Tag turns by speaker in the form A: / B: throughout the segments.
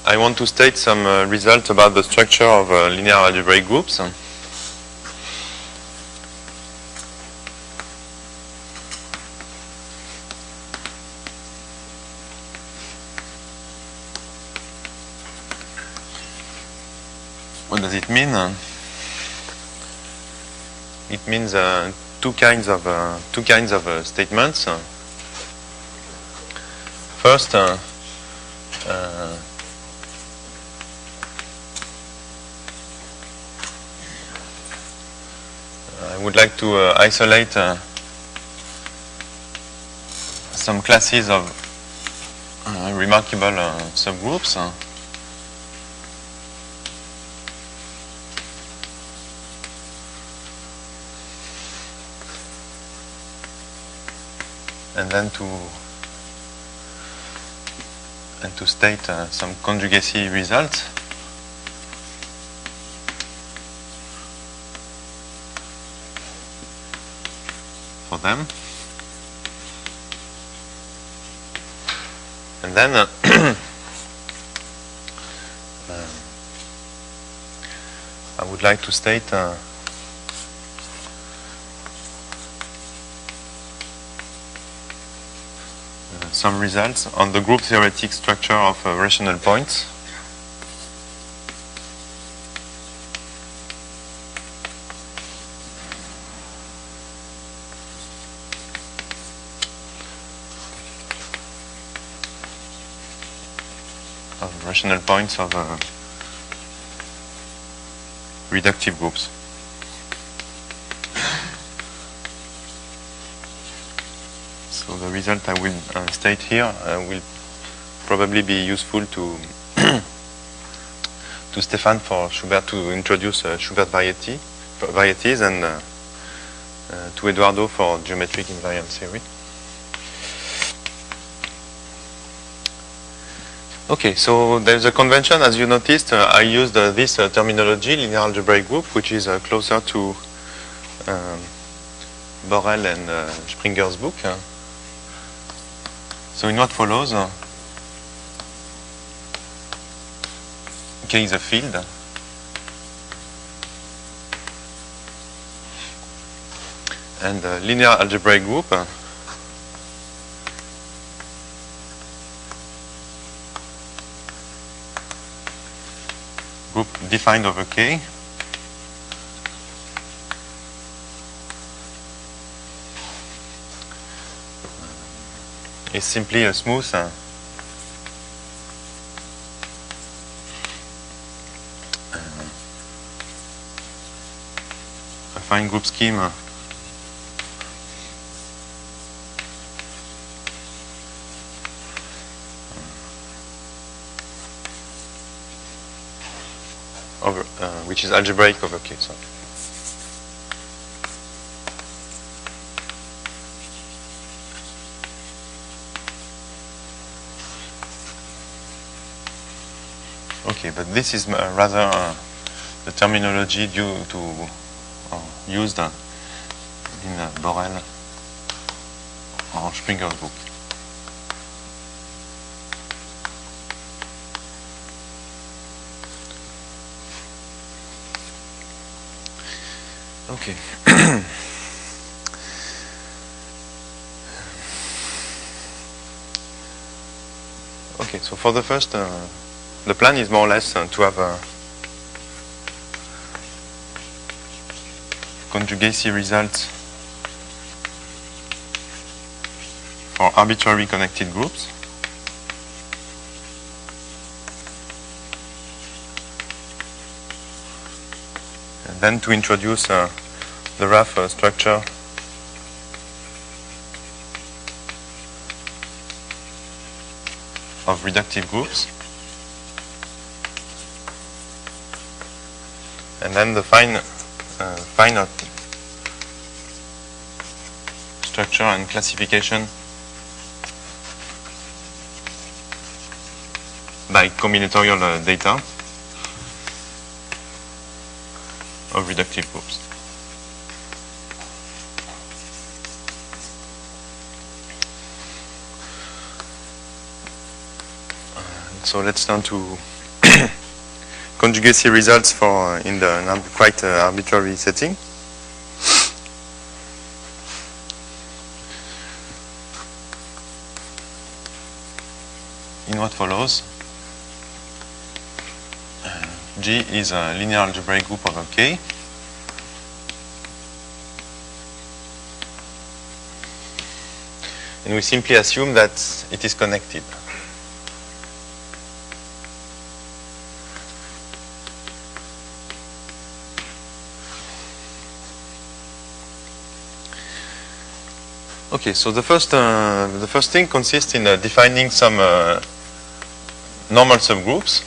A: I want to state some results about the structure of linear algebraic groups. What does it mean? It means two kinds of statements. First, I would like to isolate some classes of remarkable subgroups. And then to state some conjugacy results. For them. And then I would like to state some results on the group theoretic structure of rational points. Of rational points of reductive groups. So the result I will state here will probably be useful to to Stéphane for Schubert to introduce Schubert varieties and to Eduardo for geometric invariant theory. Okay, so there's a convention, as you noticed. I used this terminology, linear algebraic group, which is closer to Borel and Springer's book. So in what follows, K is a field. And a linear algebraic group defined over K is simply a smooth affine group scheme over, which is algebraic over K. Sorry. Okay, but this is rather the terminology due to used in Borel or Springer's book. Okay. Okay, so for the first, the plan is more or less to have conjugacy results for arbitrary connected groups. And then to introduce the rough structure of reductive groups. And then the fine structure and classification by combinatorial data of reductive groups. So let's turn to conjugacy results for in the quite arbitrary setting. In what follows, G is a linear algebraic group over K. And we simply assume that it is connected. Okay, so the first thing consists in defining some normal subgroups,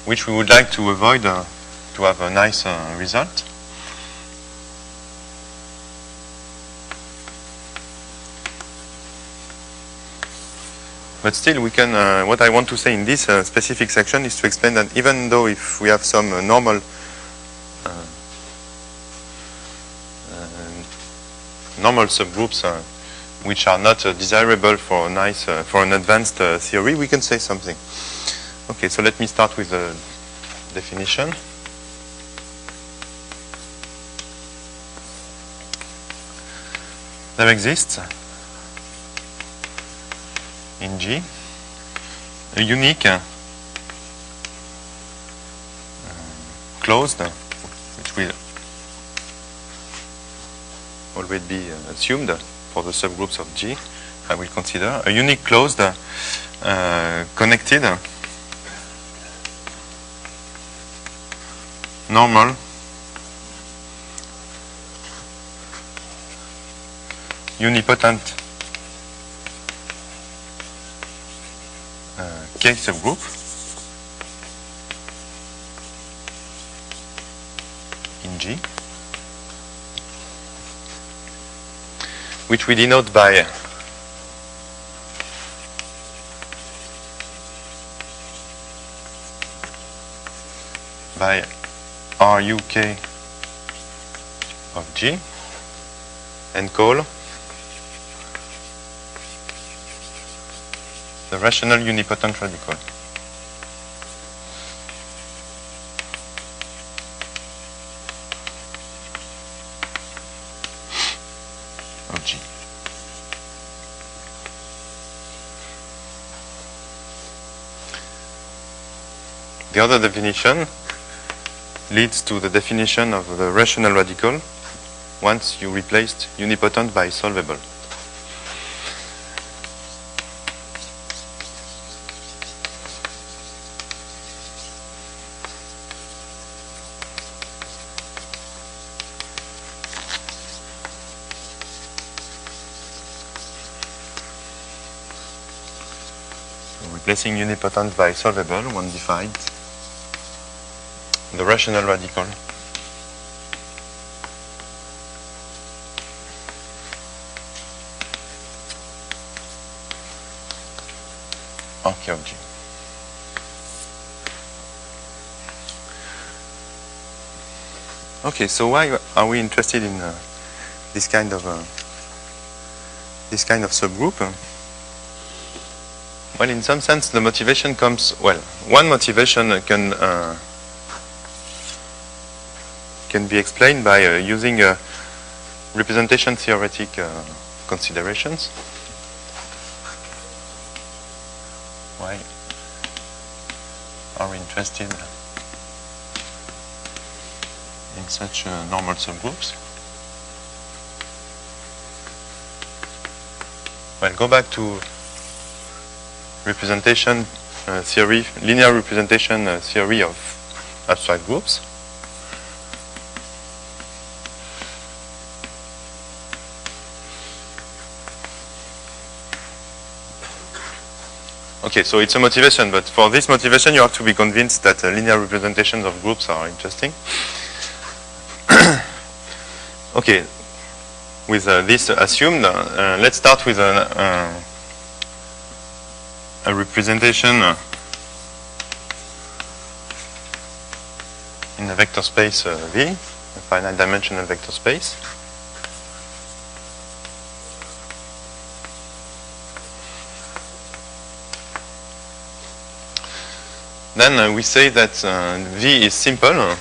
A: which we would like to avoid to have a nice result. But still, we can. What I want to say in this specific section is to explain that even though if we have some normal subgroups which are not desirable for a nice for an advanced theory, we can say something. Okay, so let me start with the definition. There exists in G a unique closed, which will always be assumed for the subgroups of G. I will consider a unique closed connected normal unipotent K subgroup in G, which we denote by RUK of G, and call the rational unipotent radical of G. The other definition leads to the definition of the rational radical once you replaced unipotent by solvable. Replacing unipotent by solvable, one defines the rational radical RK of G. Okay, so why are we interested in this kind of subgroup? Well, in some sense, the motivation comes, well, one motivation can be explained by using representation theoretic considerations. Why are we interested in such normal subgroups? Well, go back to representation theory, linear representation theory of abstract groups. Okay, so it's a motivation, but for this motivation you have to be convinced that linear representations of groups are interesting. Okay, with this assumed, let's start with a representation in a vector space V, a finite dimensional vector space. then we say that V is simple.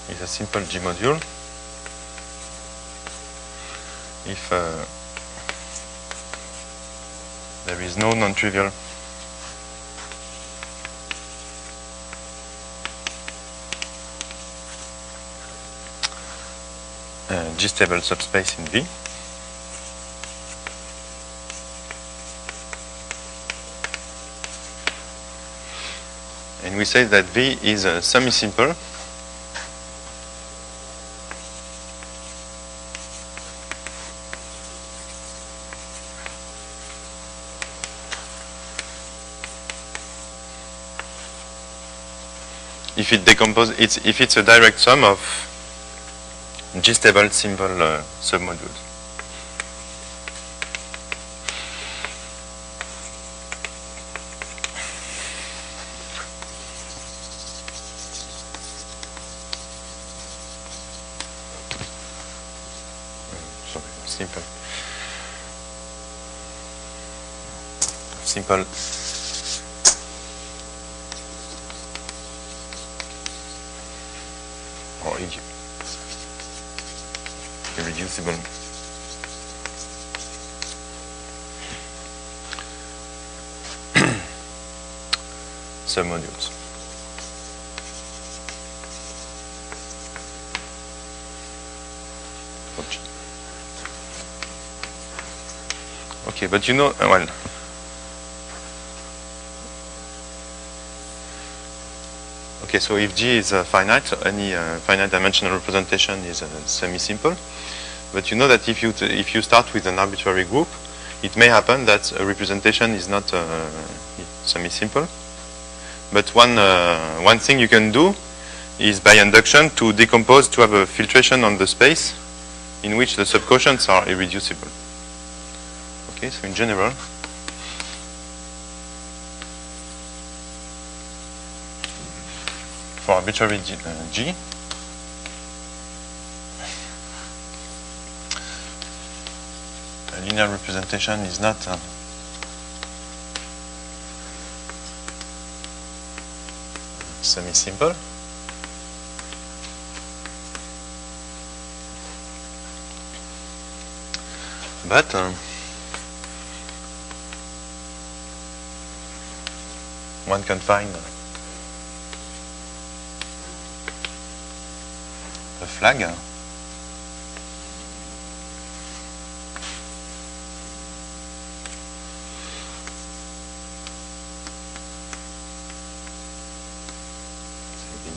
A: Is a simple G module if there is no non-trivial G-stable subspace in V. And we say that V is semi-simple if it decomposes, if it's a direct sum of G-stable simple submodules. Sorry, simple. Or irreducible submodules. Okay, but you know, well, okay, so if G is finite, so any finite dimensional representation is semi-simple. But you know that if you start with an arbitrary group, it may happen that a representation is not semi-simple. But one thing you can do is by induction to decompose, to have a filtration on the space in which the subquotients are irreducible. Okay, so in general, for arbitrary G, a linear representation is not semi-simple. But one can find a flag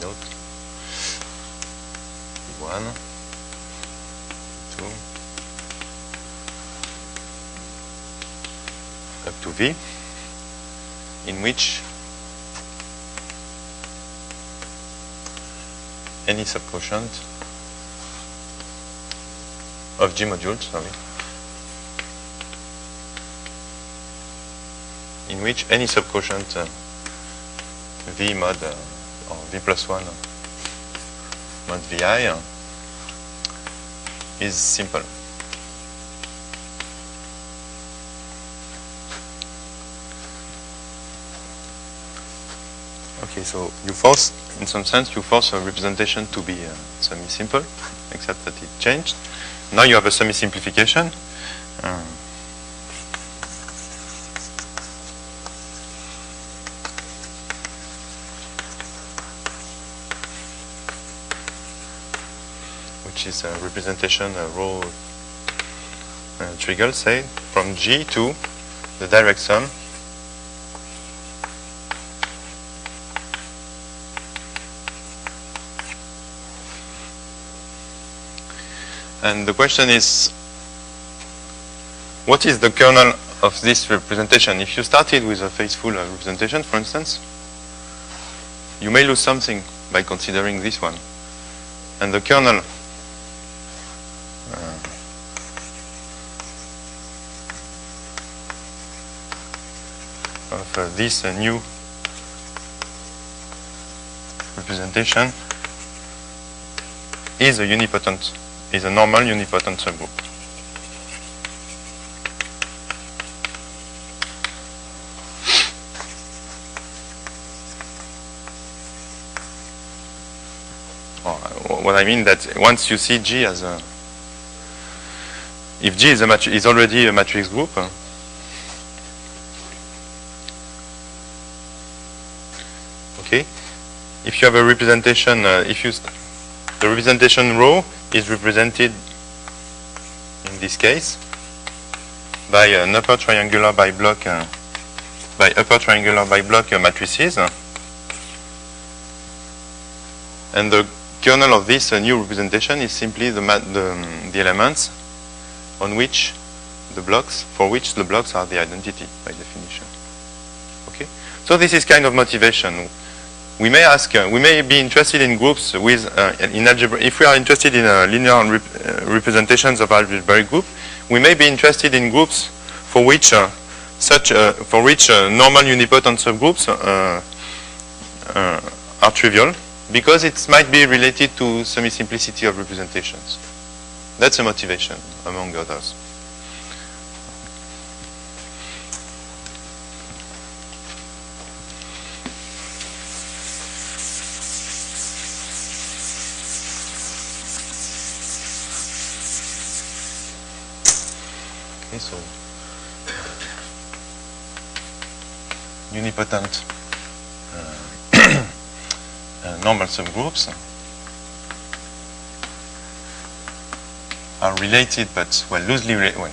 A: note V1, V2 up to V, in which any subquotient of G modules, in which any subquotient V mod or V plus 1 mod Vi is simple. Okay, so you force, in some sense, you force a representation to be semi-simple, except that it changed. Now you have a semi-simplification. Which is a representation, a row trivial, say, from G to the direct sum and the question is, what is the kernel of this representation? If you started with a faithful representation, for instance, you may lose something by considering this one. And the kernel of this new representation is a unipotent is a normal unipotent subgroup. What I mean that once you see G as a, if G is already a matrix group, okay, if you have a representation, the representation rho is represented in this case by an upper triangular biblock matrices, and the kernel of this new representation is simply the elements on which the blocks, for which the blocks are the identity by definition. Okay, so this is kind of motivation. We may ask, we may be interested in groups with in algebra. If we are interested in linear representations of algebraic group, we may be interested in groups for which normal unipotent subgroups are trivial, because it might be related to semi-simplicity of representations. That's a motivation, among others. Okay, so unipotent normal subgroups are related, but well, loosely related, well,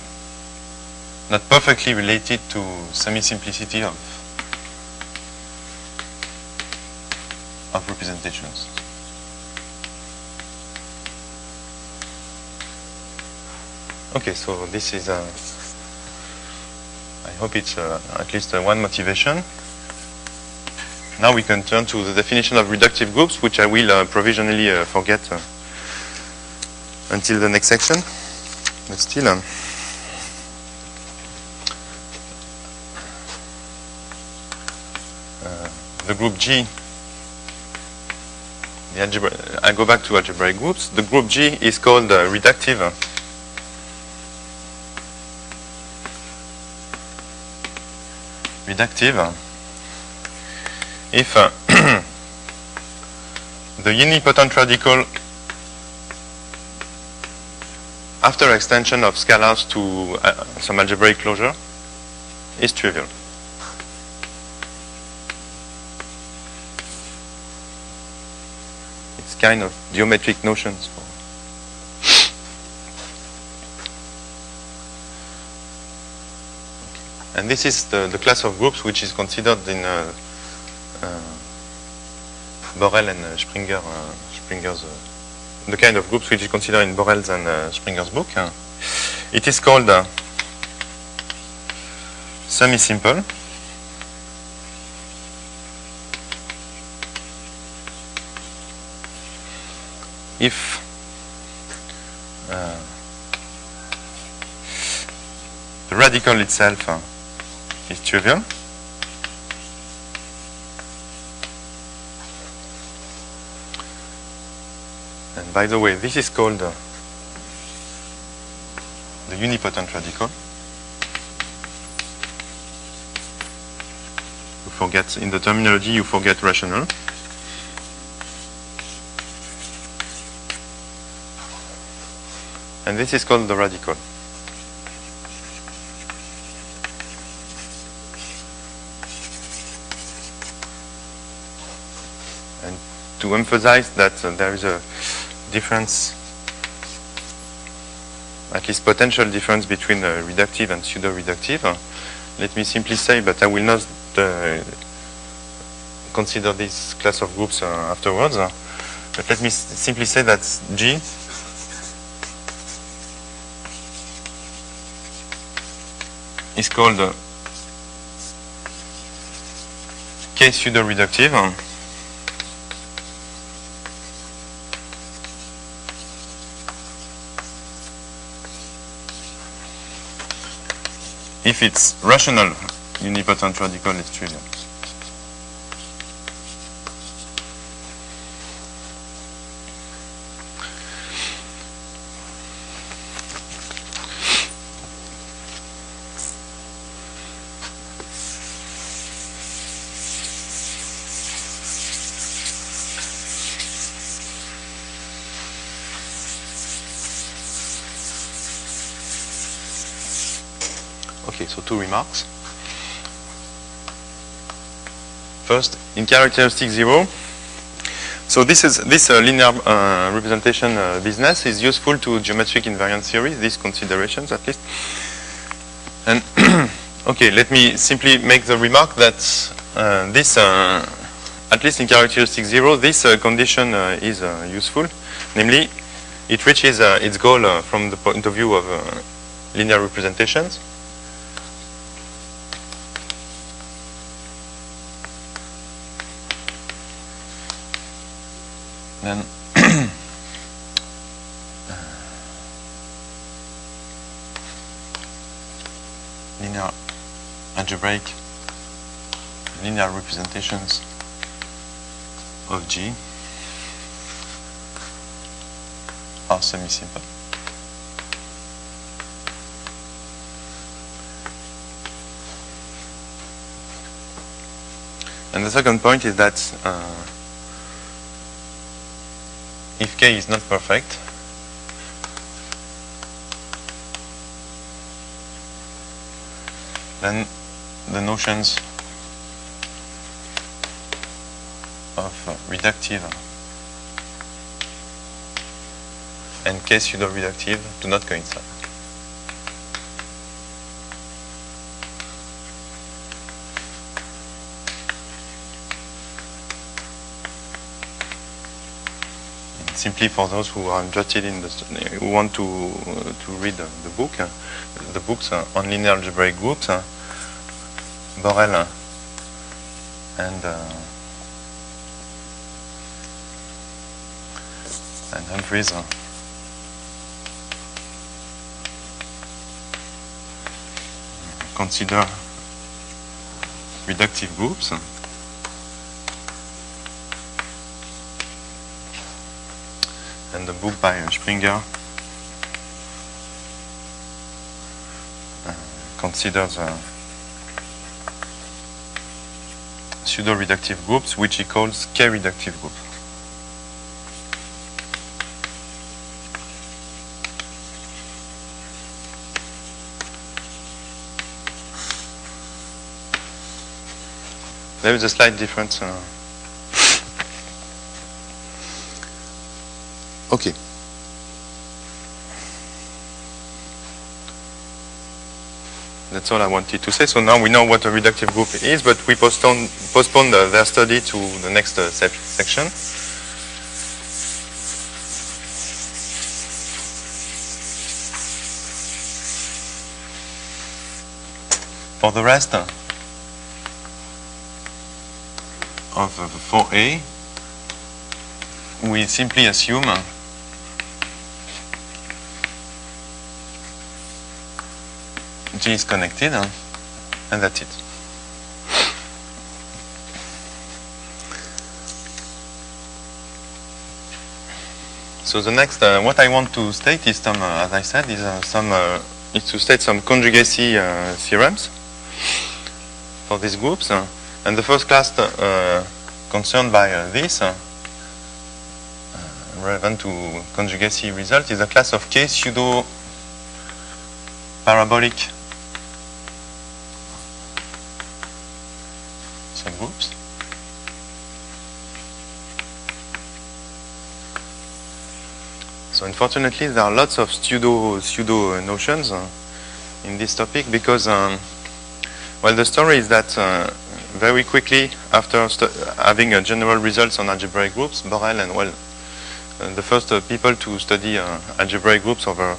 A: not perfectly related to semi-simplicity of representations. Okay, so this is I hope it's at least one motivation. Now we can turn to the definition of reductive groups, which I will provisionally forget until the next section. But still, the group G, I go back to algebraic groups. The group G is called reductive. If the unipotent radical after extension of scalars to some algebraic closure is trivial. It's kind of geometric notions. And this is the class of groups which is considered in Borel and Springer's, the kind of groups which is considered in Borel's and Springer's book. It is called semi-simple. If the radical itself is trivial, and by the way, this is called the unipotent radical. You forget, in the terminology, you forget rational. And this is called the radical. And to emphasize that there is a difference, at least potential difference, between reductive and pseudo-reductive, let me simply say, but I will not consider this class of groups afterwards, but let me simply say that G is called K pseudo-reductive, if its rational unipotent radical is trivial. Okay, so two remarks. First, in characteristic 0, so this linear representation business is useful to geometric invariant theory, these considerations at least. And okay, let me simply make the remark that at least in characteristic 0, this condition is useful. Namely, it reaches its goal from the point of view of linear representations. Then linear algebraic linear representations of G are semi-simple. And the second point is that if K is not perfect, then the notions of reductive and K pseudo-reductive do not coincide. Simply for those who are interested in who want to read the book, the books on linear algebraic groups, Borel and Humphreys consider reductive groups. And the book by Springer considers pseudo-reductive groups, which he calls K-reductive groups. There is a slight difference. Okay. That's all I wanted to say. So now we know what a reductive group is, but we postponed their study to the next section. For the rest of 4a, we simply assume G is connected, and that's it. So the next, what I want to state is some, as I said, is to state some conjugacy theorems for these groups. And the first class concerned by this, relevant to conjugacy result, is a class of K pseudo parabolic subgroups. So unfortunately, there are lots of pseudo notions in this topic because, well, the story is that very quickly after having general results on algebraic groups, Borel and, well, the first people to study algebraic groups over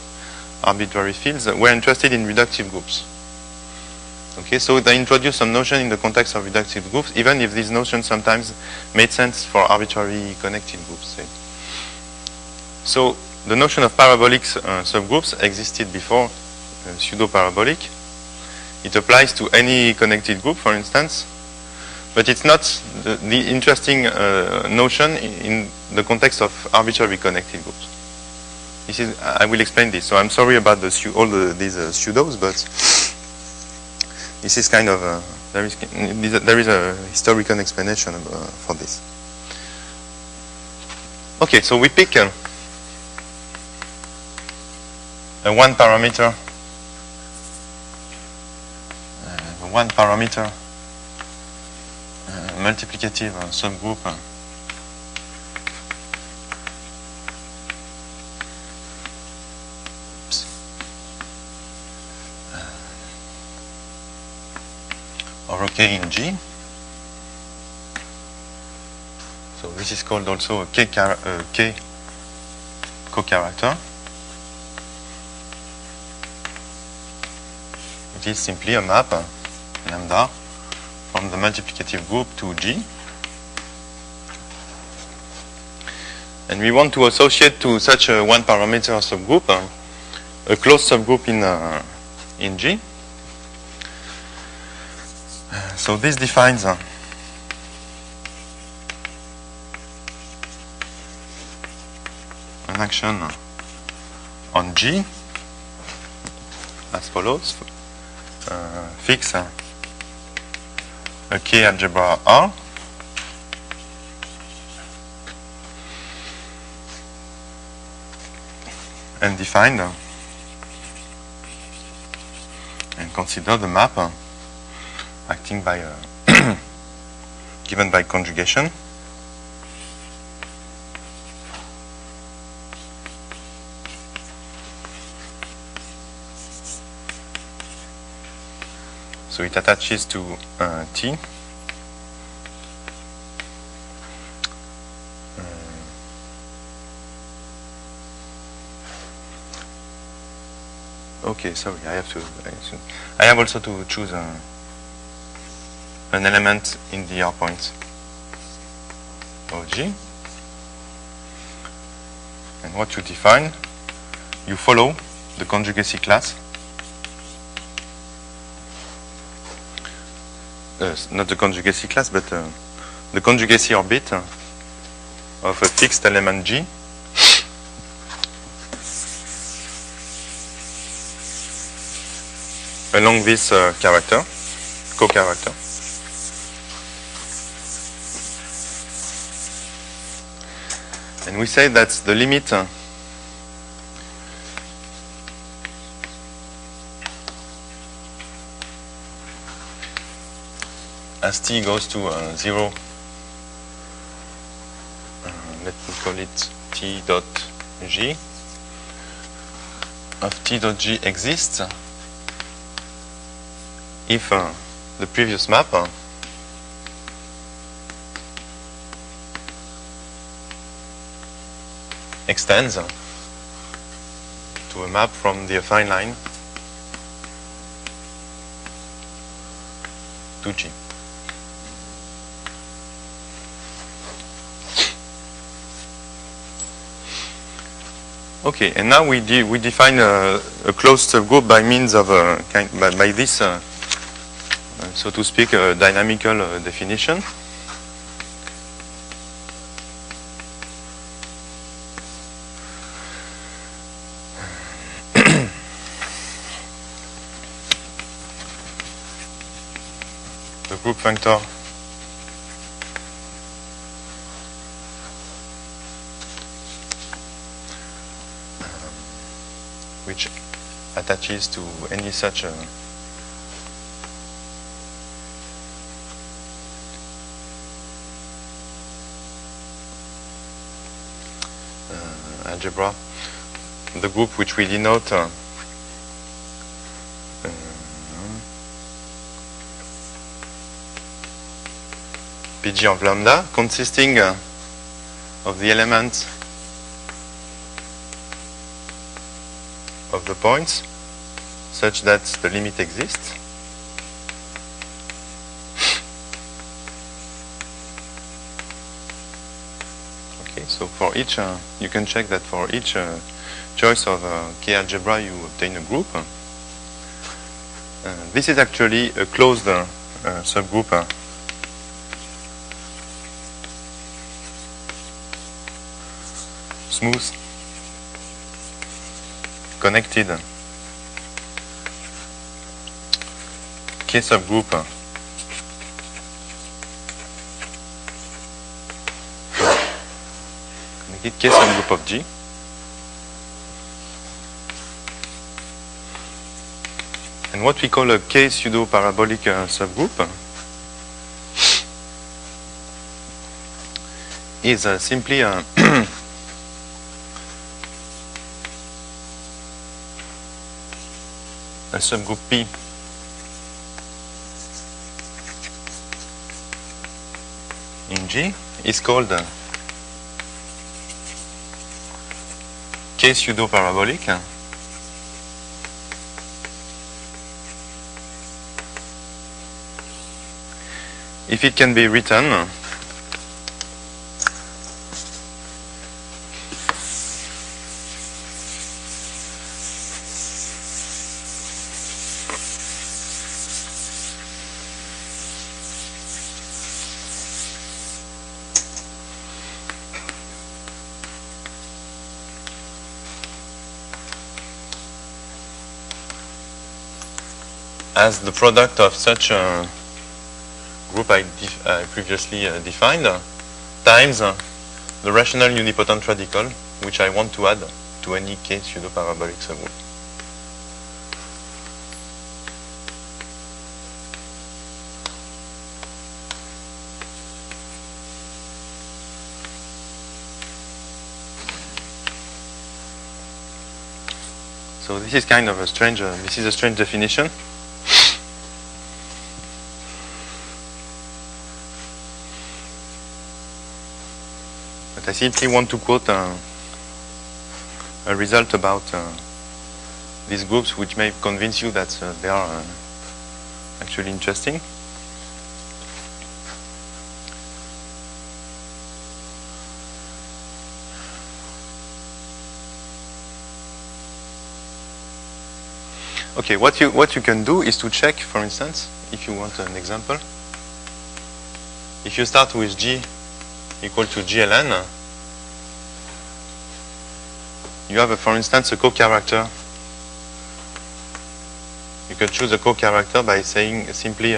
A: arbitrary fields were interested in reductive groups. Okay, so they introduced some notion in the context of reductive groups, even if these notions sometimes made sense for arbitrary connected groups. Say. So the notion of parabolic subgroups existed before pseudo-parabolic. It applies to any connected group, for instance, but it's not the interesting notion in the context of arbitrary connected groups. This is, I will explain this. So I'm sorry about these pseudos, but this is kind of there is a historical explanation for this. Okay, so we pick a one parameter one parameter multiplicative subgroup over K in G. So this is called also a K co-character. It is simply a map, lambda, from the multiplicative group to G. And we want to associate to such a one parameter subgroup a closed subgroup in G. So this defines an action on G as follows. Fix a K algebra R and define and consider the map acting by given by conjugation. So it attaches to T. Okay, sorry, I have also to choose an element in the R point of G. And what you define, you follow the conjugacy class. Not the conjugacy class, but the conjugacy orbit of a fixed element G along this character, co-character. And we say that the limit as t goes to 0, let me call it t dot g, of t dot g exists if the previous map extends to a map from the affine line to G. Okay, and now we define a closed subgroup by means of by this, so to speak, a dynamical definition. The group functor which attaches to any such algebra, the group which we denote Pg of lambda, consisting of the elements of the points such that the limit exists. Okay, so for each, you can check that for each choice of K algebra you obtain a group. This is actually a closed subgroup smooth, connected K subgroup connected K subgroup of G, And what we call a K-pseudo-parabolic subgroup is simply a subgroup P in G is called K-pseudo-parabolic if it can be written as the product of such a group I previously defined times the rational unipotent radical which I want to add to any K-pseudo-parabolic subgroup. So this is kind of a strange, this is a strange definition. I simply want to quote a result about these groups which may convince you that they are actually interesting. Okay, what you can do is to check, for instance, if you want an example, if you start with G equal to GLN, you have, for instance, a co-character. You can choose a co-character by saying simply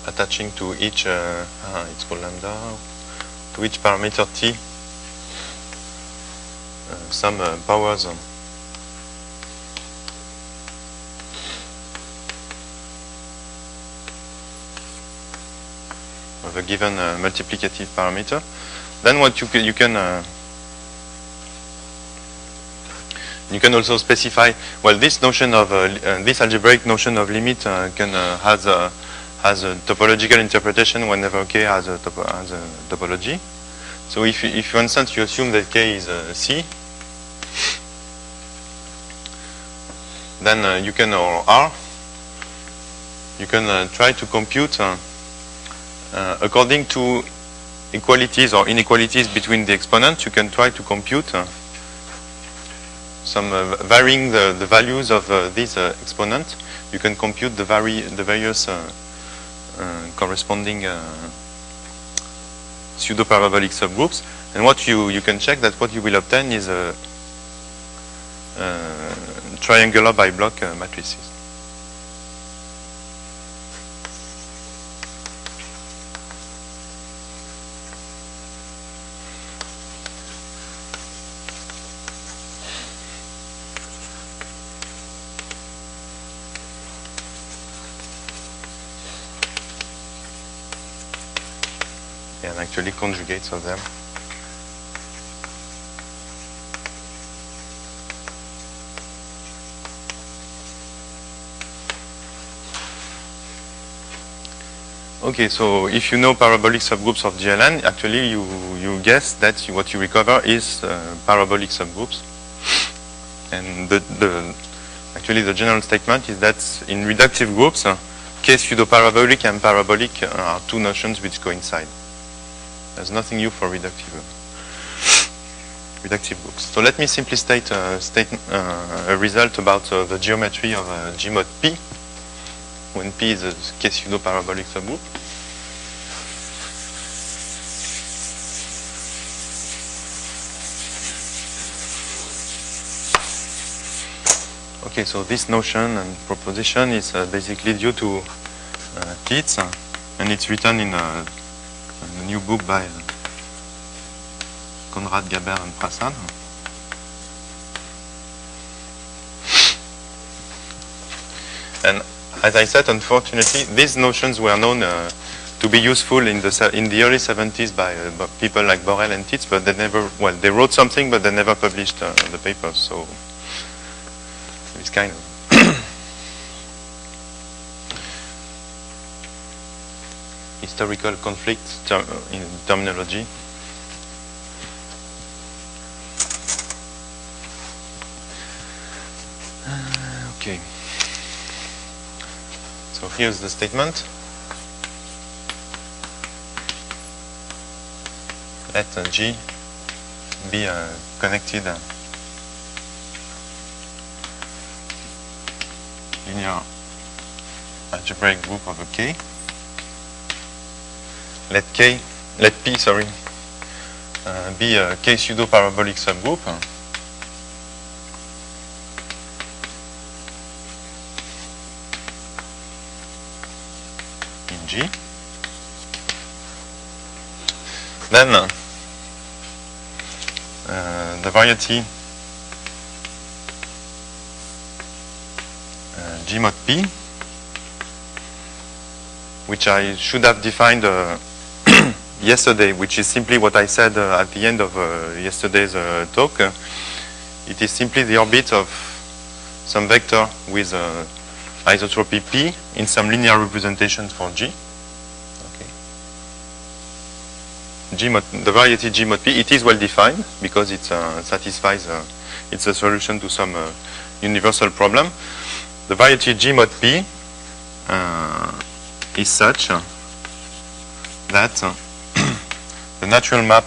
A: attaching to each, it's called lambda, to each parameter T some powers of a given multiplicative parameter. Then what you can also specify. Well, this notion of this algebraic notion of limit has a topological interpretation whenever K has a topology. So if for instance you assume that K is C, then you can, or R, you can try to compute according to equalities or inequalities between the exponents. You can try to compute some varying the values of this exponent. You can compute the various corresponding pseudo-parabolic subgroups, and what you can check that what you will obtain is a triangular bi-block matrices. And actually conjugates of them. Okay, so if you know parabolic subgroups of GLN, actually you guess that what you recover is parabolic subgroups. And actually the general statement is that in reductive groups, K-pseudo-parabolic and parabolic are two notions which coincide. There's nothing new for reductive groups. So let me simply state a result about the geometry of G mod P, when P is a K-pseudo-parabolic subgroup. Okay, so this notion and proposition is basically due to Keats, and it's written in a new book by Conrad Gaber and Prasad. And as I said, unfortunately, these notions were known to be useful in the early 70s by people like Borel and Titz, but they never, well, they wrote something, but they never published the papers. So this kind of historical conflict in terminology. Okay. So here's the statement. Let G be a connected linear algebraic group of a K. Let P, be a K pseudo-parabolic subgroup. In G. Then the variety G mod P, which I should have defined yesterday, which is simply what I said at the end of yesterday's talk. It is simply the orbit of some vector with isotropy P in some linear representation for G. The variety G mod P, it is well defined because it satisfies, it's a solution to some universal problem. The variety G mod P is such that the natural map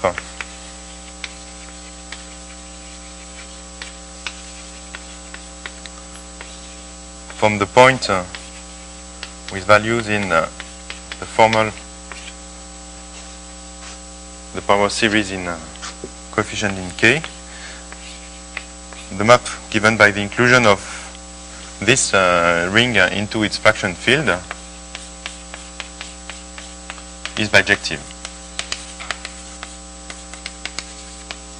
A: from the point with values in the formal the power series in coefficient in K, the map given by the inclusion of this ring into its fraction field is bijective.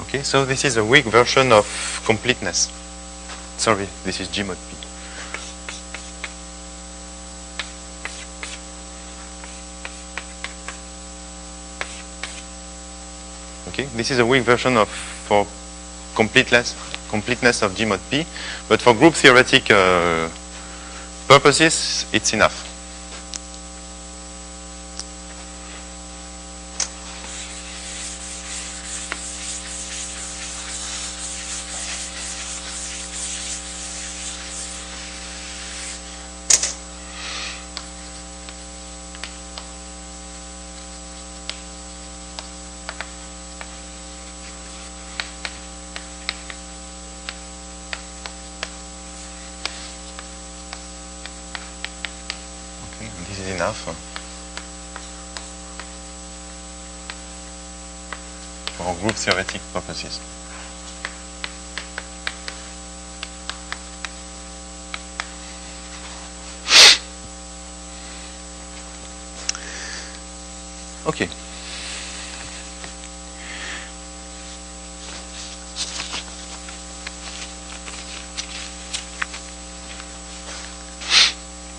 A: Okay, so this is a weak version of completeness. Sorry, this is G mod P. Okay, this is a weak version of for completeness of G mod P, but for group theoretic purposes, it's enough. For group theoretic purposes. Okay.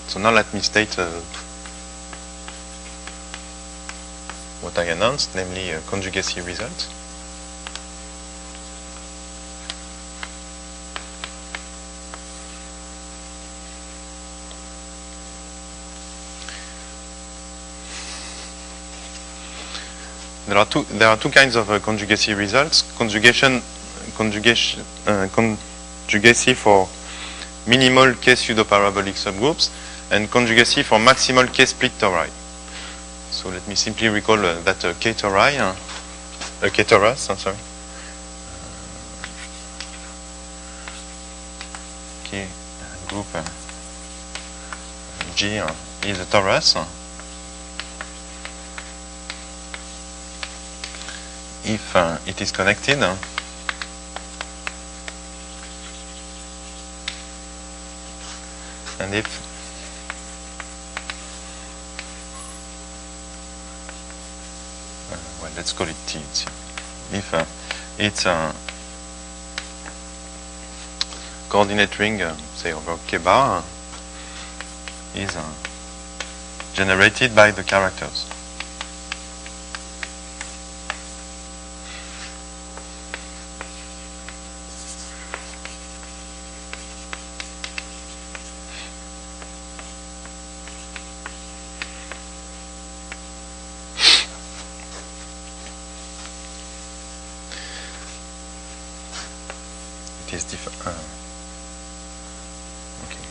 A: So now let me state what I announced, namely conjugacy results. There are two kinds of conjugacy results: conjugacy for minimal K pseudo-parabolic subgroups, and conjugacy for maximal K split tori. So let me simply recall that K tori, K torus, I'm sorry. K group G is a torus if it is connected and if well, let's call it T. If it's a coordinate ring, say over K bar, is generated by the characters. It is different. Okay.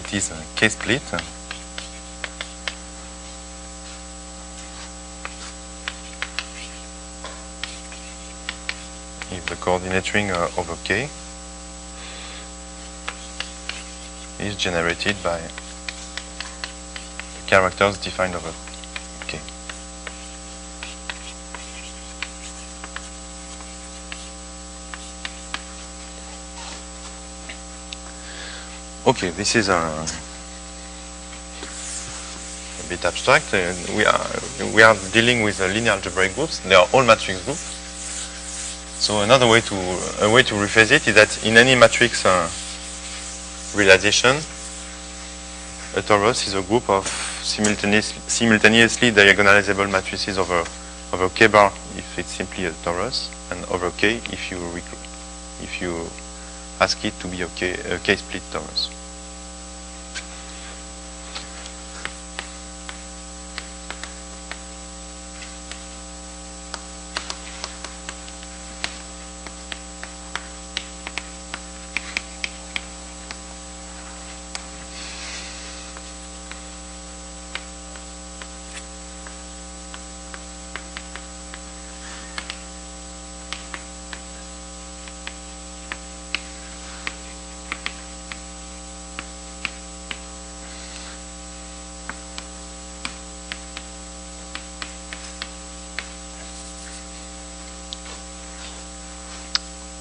A: It is a K-split. If the coordinate ring over K is generated by the characters defined over K. Okay, this is a bit abstract. We are dealing with linear algebraic groups. They are all matrix groups. So another way to rephrase it is that in any matrix realization, a torus is a group of simultaneously diagonalizable matrices over K bar if it's simply a torus, and over K if you ask it to be a K-split torus.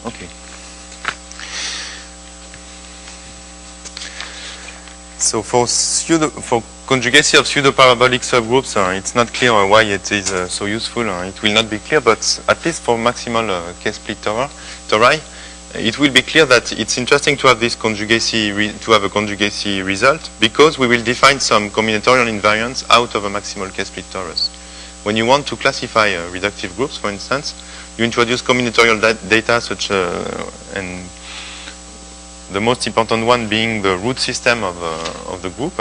A: Okay. So for conjugacy of pseudo-parabolic subgroups, it's not clear why it is so useful. It will not be clear, but at least for maximal K-split tori, it will be clear that it's interesting to have this conjugacy, to have a conjugacy result, because we will define some combinatorial invariants out of a maximal K-split torus. When you want to classify reductive groups, for instance, you introduce combinatorial data such and the most important one being the root system of the group.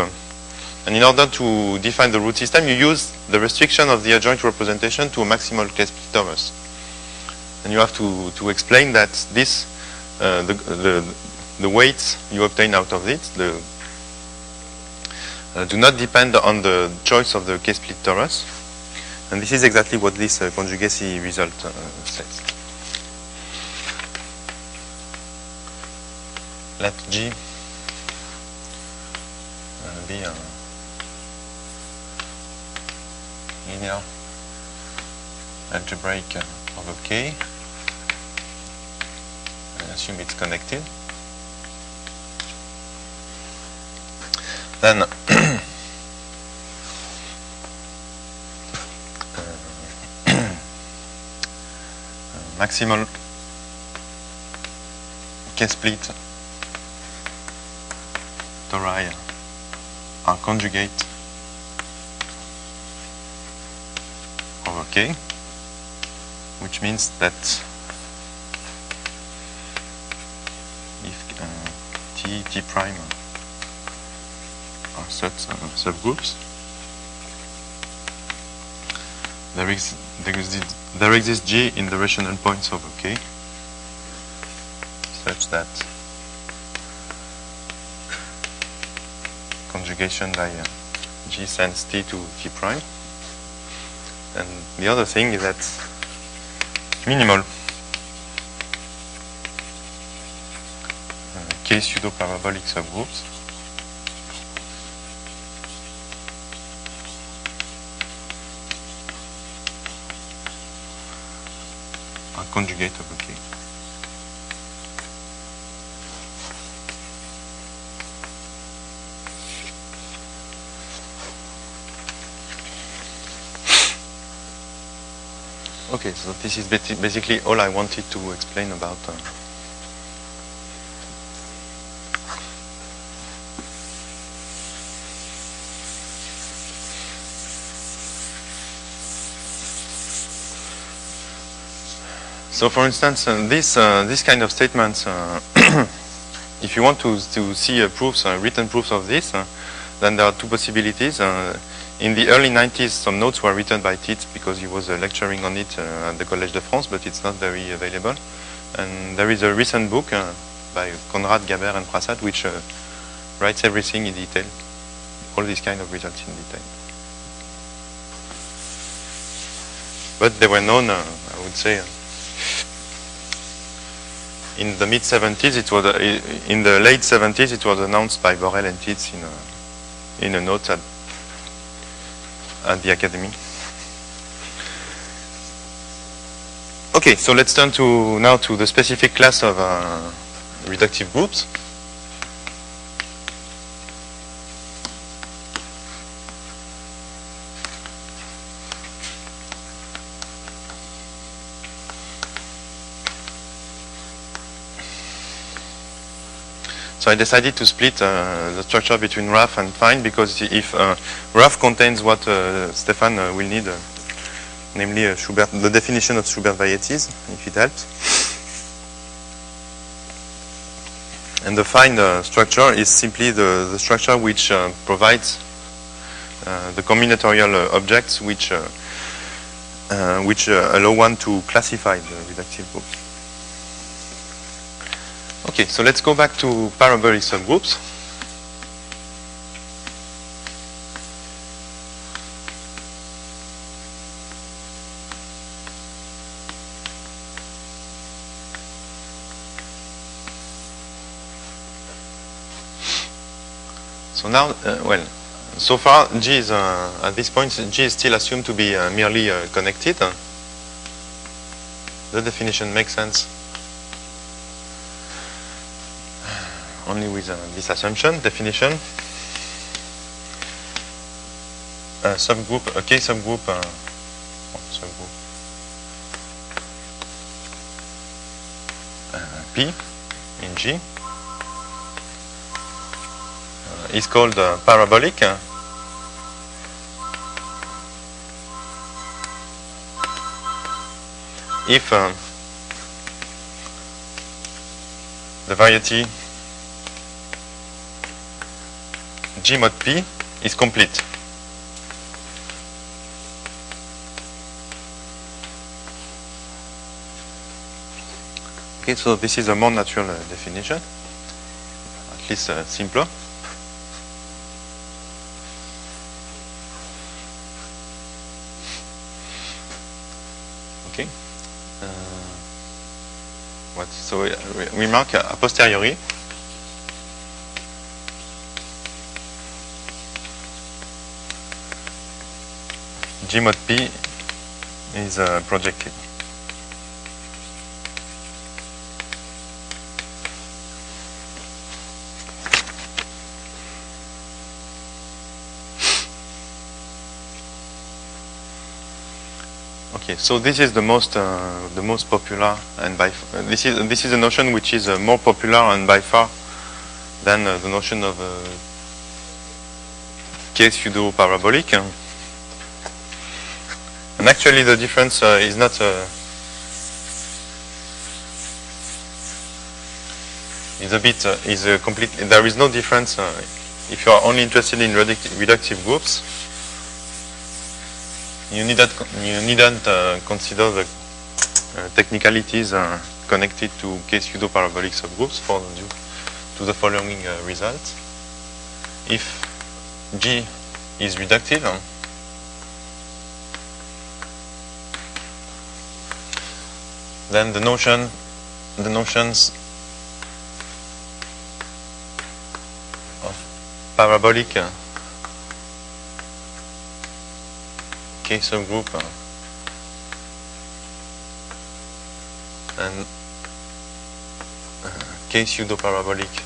A: And in order to define the root system, you use the restriction of the adjoint representation to a maximal K-split torus. And you have to explain that this the weights you obtain out of it do not depend on the choice of the K-split torus. And this is exactly what this conjugacy result says. Let G be a linear algebraic over K. I assume it's connected. Then maximal K-split tori are conjugate over K, which means that if T prime are such subgroups, there exists G in the rational points over K, such that conjugation by G sends T to T prime. And the other thing is that minimal K pseudo-parabolic subgroups are conjugate over K. Okay, so this is basically all I wanted to explain about So, for instance, this kind of statements, if you want to see proofs, written proofs of this, then there are two possibilities. In the early 90s, some notes were written by Tits because he was lecturing on it at the Collège de France, but it's not very available. And there is a recent book by Conrad, Gaber, and Prasad, which writes everything in detail, all these kind of results in detail. But they were known, I would say, in the mid-70s. It was in the late 70s. It was announced by Borel and Tits in a note at the Academy. Okay, so let's turn now to the specific class of reductive groups. So I decided to split the structure between RAF and FIND, because if RAF contains what Stefan will need, namely the definition of Schubert varieties, if it helps. And the FIND structure is simply the structure which provides the combinatorial objects which allow one to classify the reductive groups. Okay, so let's go back to parabolic subgroups. So now, well, so far G is, at this point, G is still assumed to be merely connected. The definition makes sense only with this assumption. Definition, subgroup, a K subgroup, P in G is called parabolic if the variety G mod P is complete. Okay, so this is a more natural definition, at least simpler. Okay. So remark a posteriori. G mod P is projected. Okay, so this is the most popular, and this is a notion which is more popular and by far than the notion of K pseudo parabolic. And actually, the difference is not is a complete. There is no difference if you are only interested in reductive groups. You needn't consider the technicalities connected to K pseudo parabolic subgroups to the following result. If G is reductive, then the notions of parabolic K subgroup and K pseudo parabolic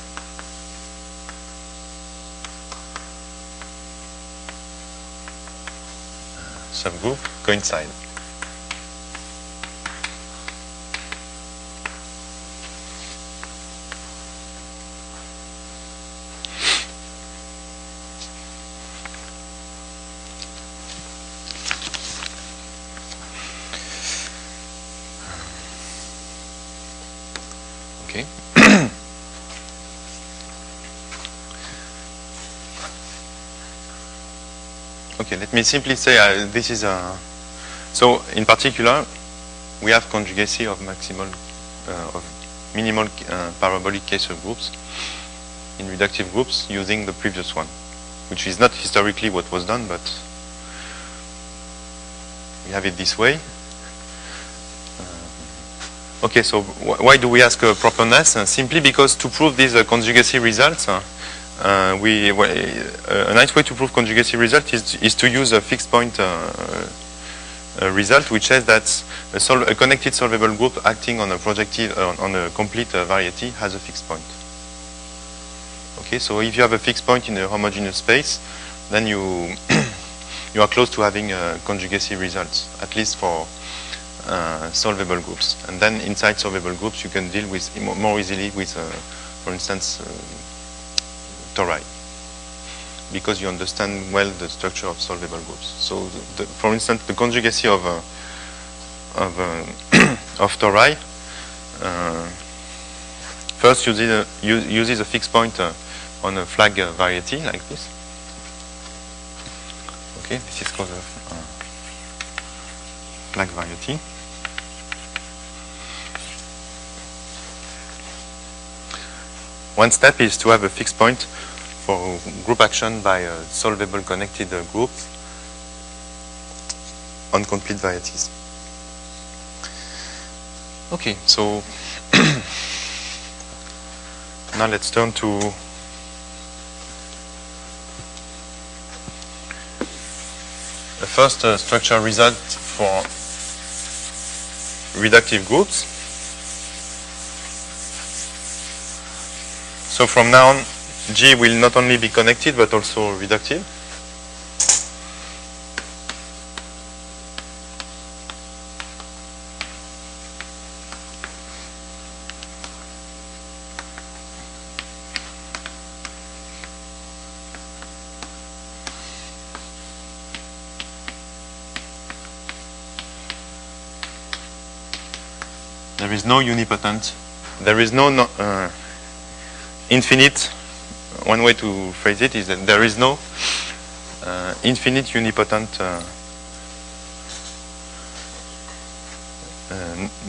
A: subgroup coincide. Okay. Okay, let me simply say this is a. So in particular, we have conjugacy of maximal, of minimal parabolic K-subgroups in reductive groups using the previous one, which is not historically what was done, but we have it this way. Okay, so why do we ask properness? Simply because to prove these conjugacy results, a nice way to prove conjugacy result is to use a fixed point result, which says that a connected solvable group acting on a projective on a complete variety has a fixed point. Okay, so if you have a fixed point in a homogeneous space, then you you are close to having conjugacy results, at least for solvable groups. And then inside solvable groups, you can deal with more easily with, for instance, tori, because you understand well the structure of solvable groups. So, for instance, the conjugacy of tori first uses a fixed point on a flag variety like this. Okay, this is called a flag variety. One step is to have a fixed point for group action by solvable connected groups on complete varieties. Okay, so now let's turn to the first structure result for reductive groups. So from now on, G will not only be connected but also reductive. There is no unipotent. There is no infinite. One way to phrase it is that there is no infinite unipotent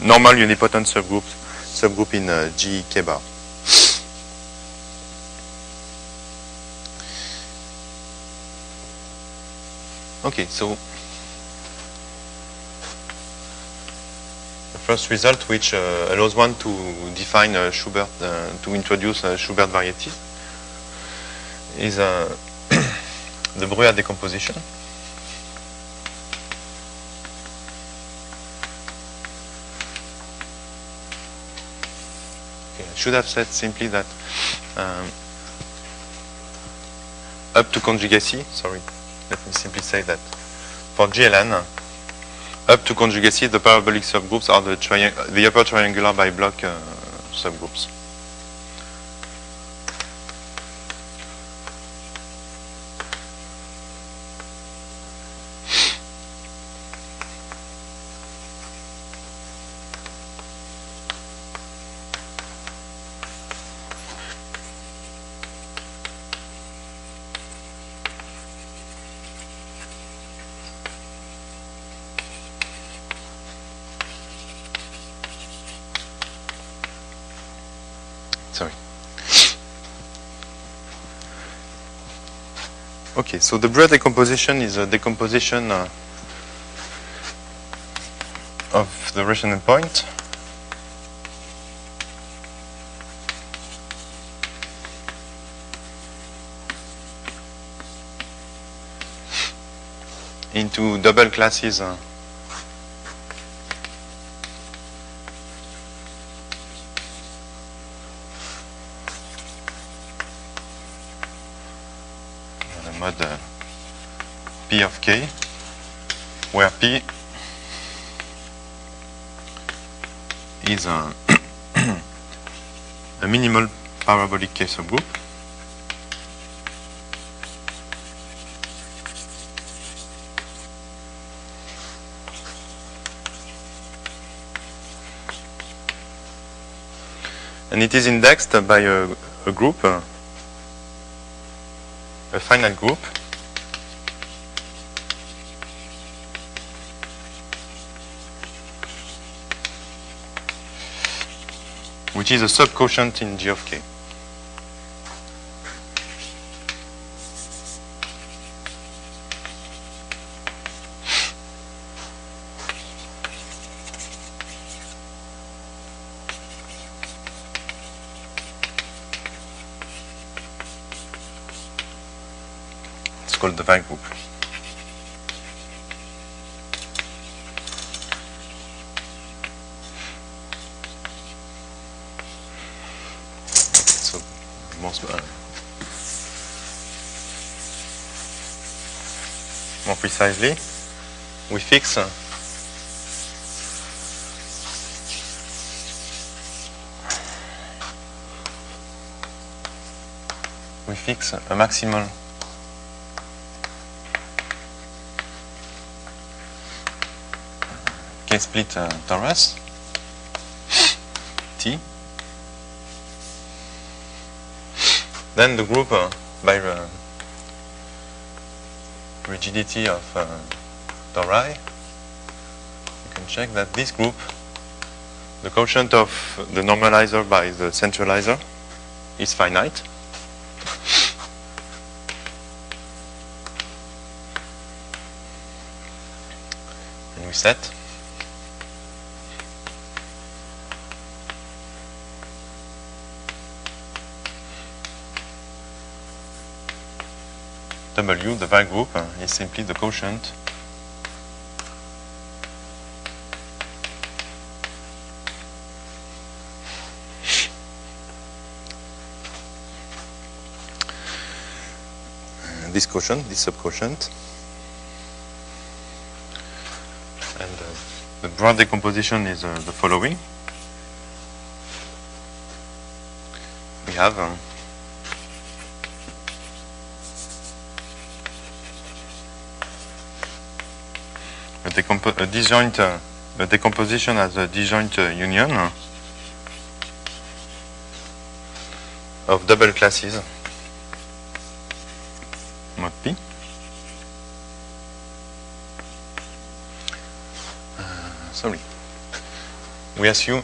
A: normal unipotent subgroup in G K bar. Okay, so the first result, which allows one to define Schubert, to introduce Schubert varieties, is the Breuer decomposition. Okay, I should have said simply that up to conjugacy, sorry, let me simply say that for GLN, up to conjugacy, the parabolic subgroups are the upper triangular bi-block subgroups. Sorry. Okay, so the Breuer decomposition is a decomposition of the resonant point into double classes mod P of K, where P is a minimal parabolic K subgroup. and it is indexed by a group, a finite group, which is a subquotient in G of k. It's called the Weil group. So more precisely, we fix a maximal K-split torus T. Then the group by the rigidity of tori, you can check that this group, the quotient of the normalizer by the centralizer is finite. And we set W, the Weil group, is simply the quotient this quotient, this subquotient, and the broad decomposition is the following. We have a decomposition as a disjoint union of double classes mod P. Sorry. We assume.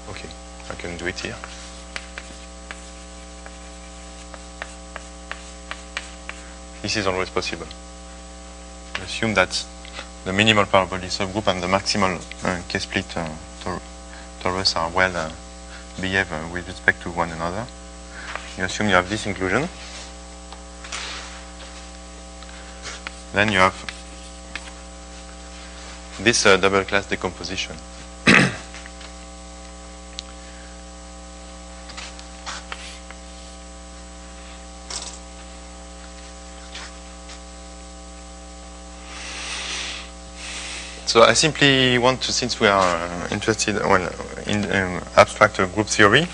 A: Okay, I can do it here. This is always possible. We assume that the minimal parabolic subgroup and the maximal K-split torus are well behave with respect to one another. You assume you have this inclusion. Then you have this double class decomposition. So I simply want to, since we are interested in abstract group theory,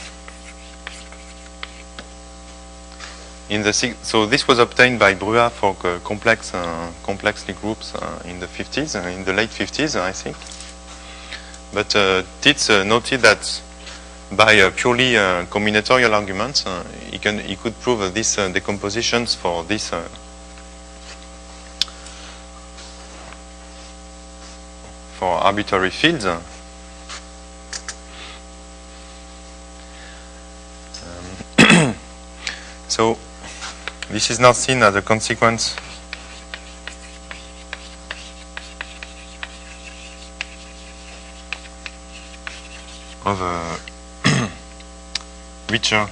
A: so this was obtained by Brua for complexly groups in the 50s, in the late 50s, I think. But Tits noted that by purely combinatorial arguments, he could prove these decompositions for this. For arbitrary fields. So this is now seen as a consequence of a richer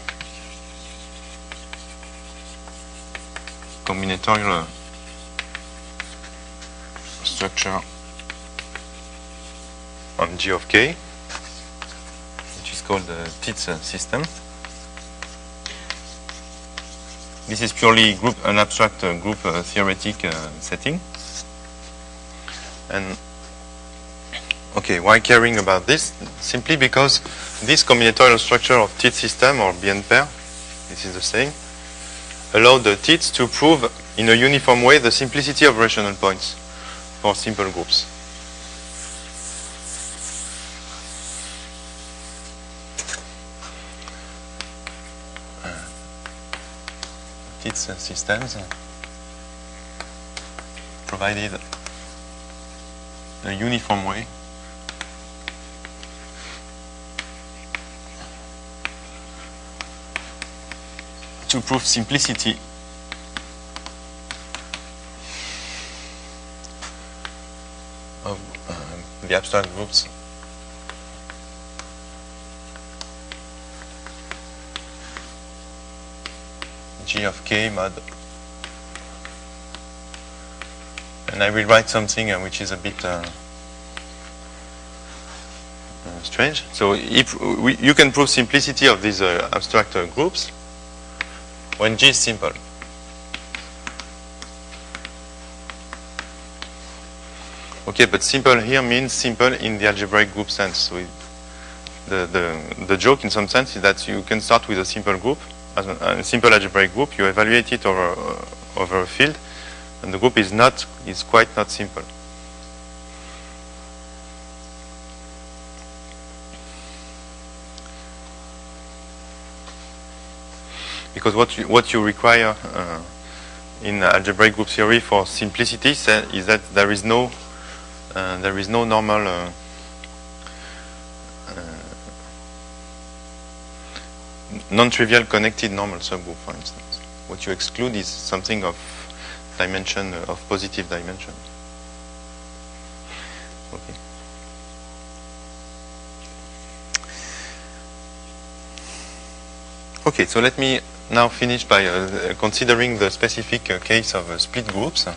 A: combinatorial structure on G of k, which is called the Tits system. This is purely an abstract group theoretic setting. And okay, why caring about this? Simply because this combinatorial structure of Tits system, or Bien pair, this is the same, allowed the Tits to prove in a uniform way the simplicity of rational points for simple groups. matrix systems provided a uniform way to prove simplicity of the abstract groups G of K mod. And I will write something which is a bit strange. So if you can prove simplicity of these abstract groups when G is simple. Okay, but simple here means simple in the algebraic group sense. So the joke in some sense is that you can start with a simple group, as a simple algebraic group, you evaluate it over a field, and the group is quite not simple. Because what you require in algebraic group theory for simplicity is that there is no normal non-trivial connected normal subgroup, for instance. What you exclude is something of dimension, of positive dimension. Okay. Okay, so let me now finish by considering the specific case of split groups.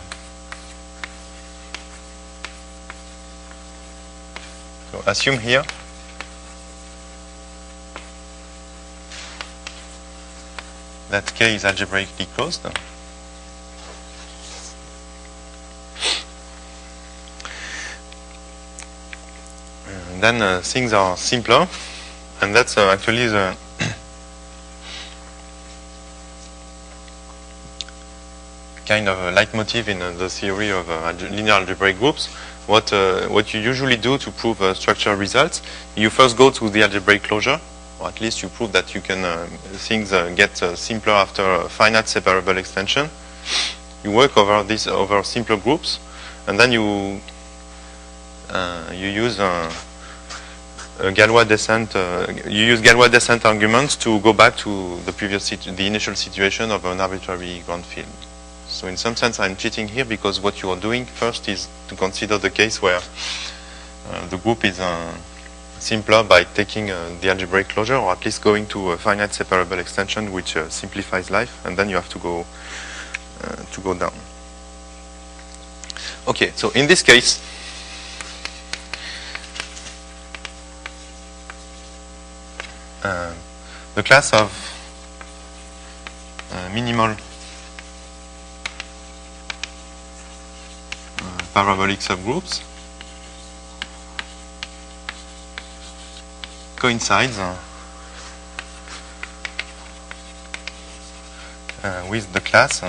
A: So assume here that K is algebraically closed. And then things are simpler, and that's actually the kind of a leitmotiv in the theory of linear algebraic groups. What you usually do to prove structural results, you first go to the algebraic closure, or at least you prove that you can things get simpler after a finite separable extension. You work over simpler groups, and then you use a Galois descent. You use Galois descent arguments to go back to the initial situation of an arbitrary ground field. So in some sense, I'm cheating here because what you are doing first is to consider the case where the group is simpler by taking the algebraic closure, or at least going to a finite separable extension, which simplifies life, and then you have to go down. Okay, so in this case, the class of minimal parabolic subgroups coincides with the class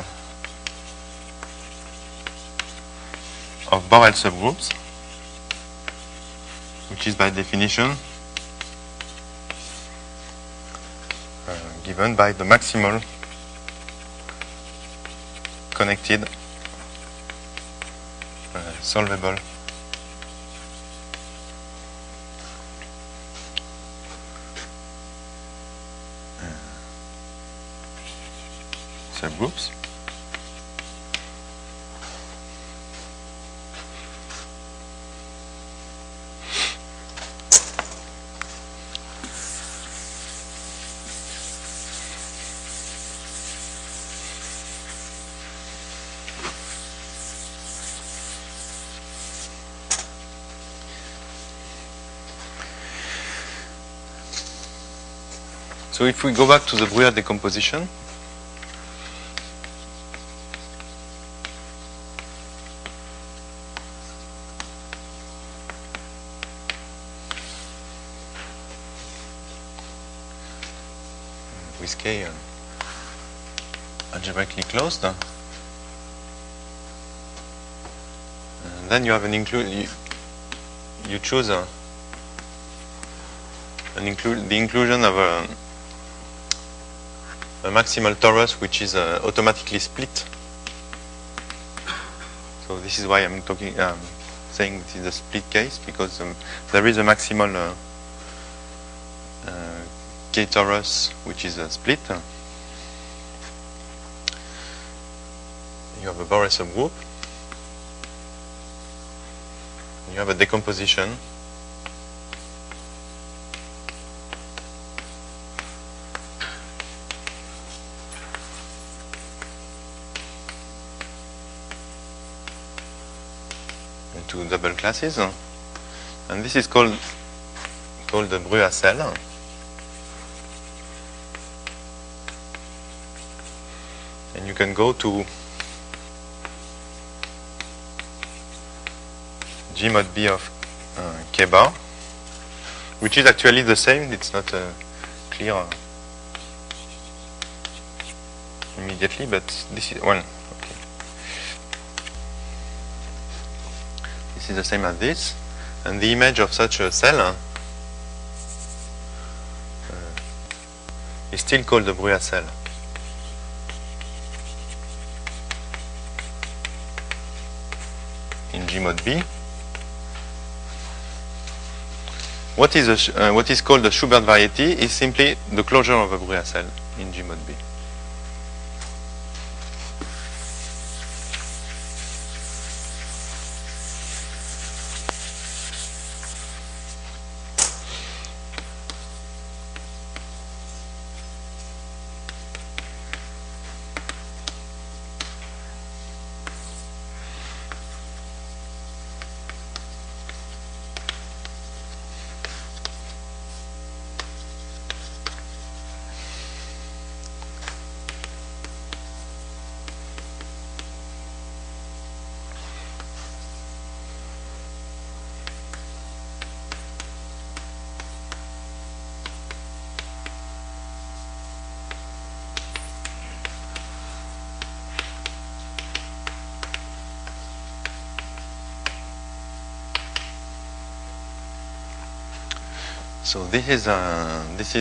A: of Borel subgroups, which is by definition given by the maximal connected solvable subgroups. So if we go back to the Breuer decomposition, with K algebraically closed, and then you have an you choose the inclusion of a maximal torus which is automatically split. So this is why I'm saying it is a split case, because there is a maximal K torus which is a split. You have a Borel subgroup. You have a decomposition. Into double classes, and this is called the Brugha cell. And you can go to G mod B of K bar, which is actually the same. It's not clear immediately, but this is one. Okay. This is the same as this, and the image of such a cell is still called the Brugha cell. In G mod B. What is called the Schubert variety is simply the closure of a Brugha cell in G mod B. So this is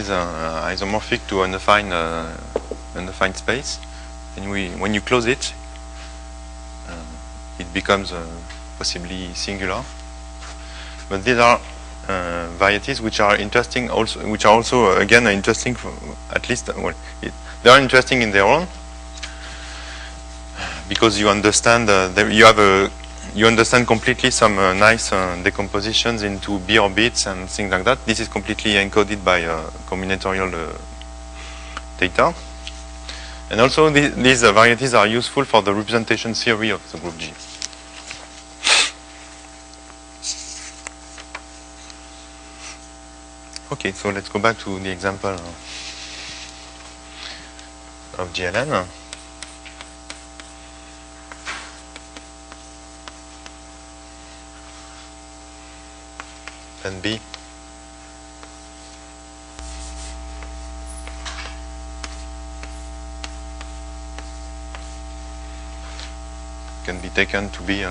A: isomorphic to an undefined space, and when you close it, it becomes possibly singular. But these are varieties which are interesting, which are also again interesting for, at least they are interesting in their own, because you understand you understand completely some nice decompositions into B orbits and things like that. This is completely encoded by combinatorial data. And also these varieties are useful for the representation theory of the group G. Okay, so let's go back to the example of GLN. And B can be taken to be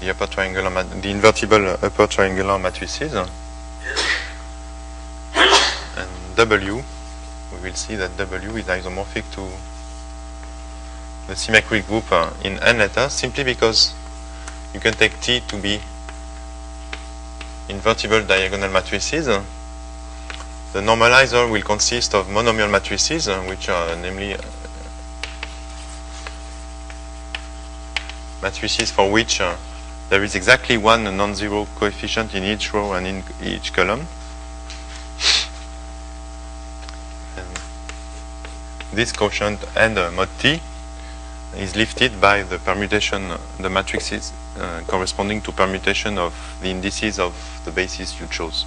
A: the upper triangular, the invertible upper triangular matrices, and W, we will see that W is isomorphic to the symmetric group in n letters, simply because you can take T to be invertible diagonal matrices. The normalizer will consist of monomial matrices, which are namely matrices for which there is exactly one non-zero coefficient in each row and in each column. And this quotient n mod T is lifted by the permutation, the matrices corresponding to permutation of the indices of the basis you chose.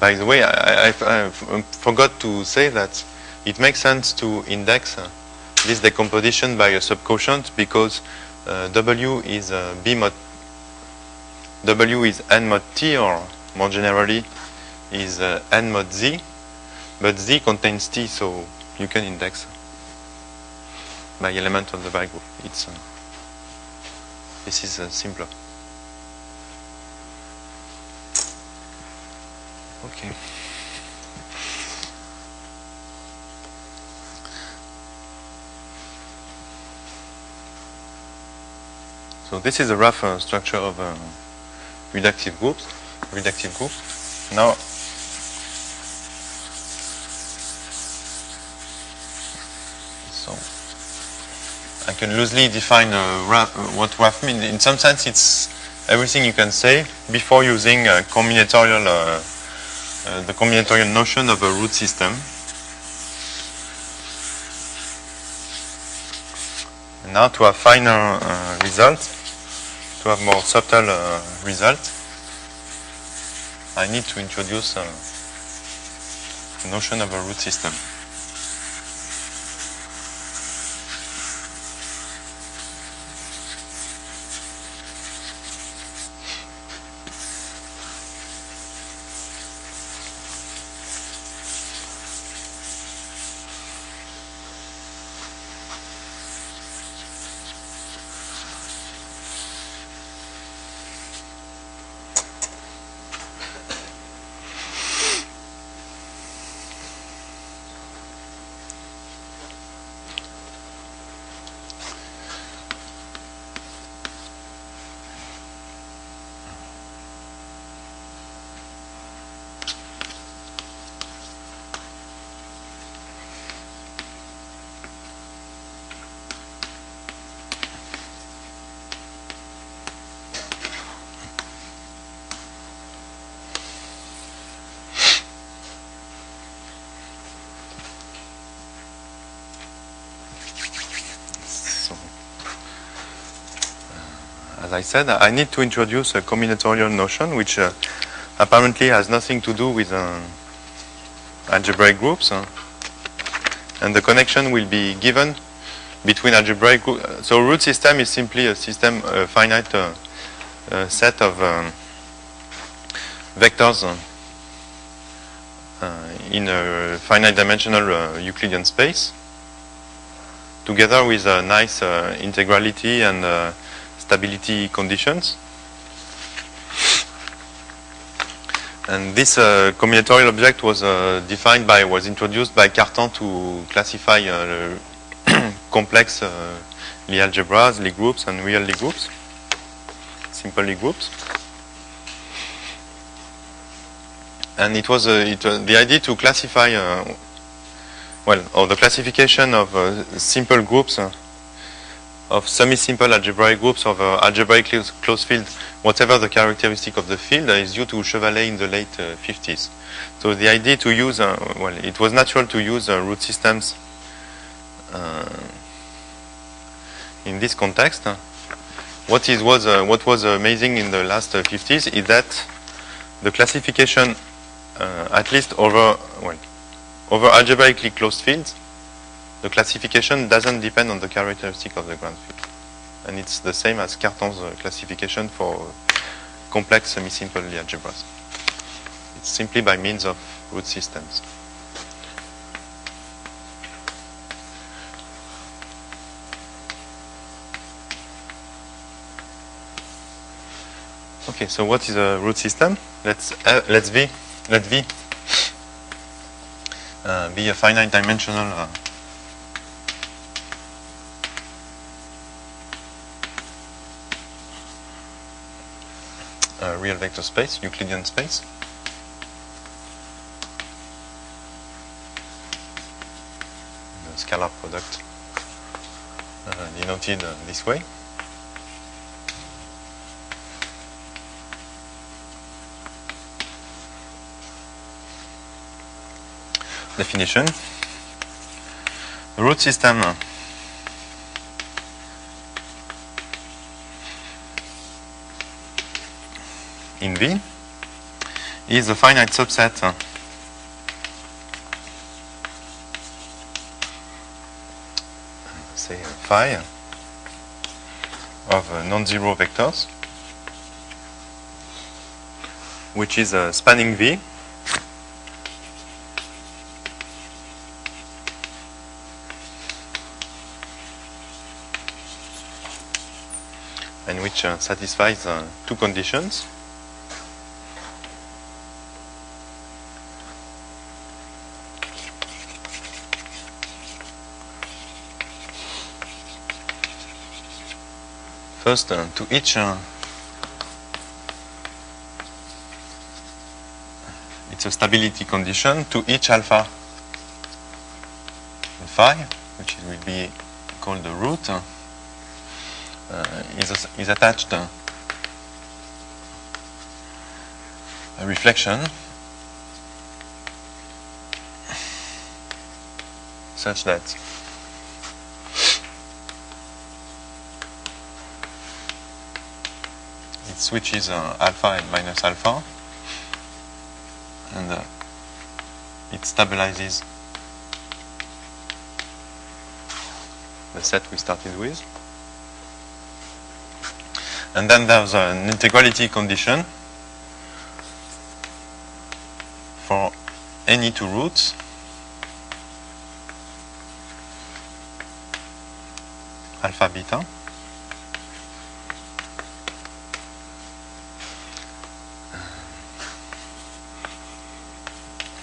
A: By the way, I forgot to say that it makes sense to index this decomposition by a subquotient, because W is B mod, W is n mod T, or more generally is n mod Z, but Z contains T, so you can index by element of the vector group. This is simpler. Okay. So this is a rough structure of reductive group. Now, so I can loosely define what rough means. In some sense, it's everything you can say before using combinatorial, the combinatorial notion of a root system. And now, to have finer results, to have more subtle results, I need to introduce the notion of a root system. As I said, I need to introduce a combinatorial notion which apparently has nothing to do with algebraic groups. And the connection will be given between algebraic groups. So root system is simply a system, a finite set of vectors in a finite dimensional Euclidean space, together with a nice integrality and stability conditions. And this combinatorial object was introduced by Cartan to classify complex Lie algebras, Lie groups, and real Lie groups, simple Lie groups. And it was the idea to classify, the classification of simple groups, of semi-simple algebraic groups of algebraic closed field, whatever the characteristic of the field, is due to Chevalet in the late 50s. So the idea to use, it was natural to use root systems in this context. What was amazing in the last 50s is that the classification, at least over algebraically closed fields, the classification doesn't depend on the characteristic of the ground field. And it's the same as Cartan's classification for complex semi-simple Lie algebras. It's simply by means of root systems. Okay, so what is a root system? Let V be a finite dimensional real vector space, Euclidean space. The scalar product denoted this way. Definition. The root system in V is a finite subset say phi of non-zero vectors, which is spanning V and which satisfies two conditions. First, to each it's a stability condition to each alpha and phi, which will be called the root, is attached a reflection such that it switches alpha and minus alpha, and it stabilizes the set we started with. And then there's an integrality condition for any two roots alpha beta.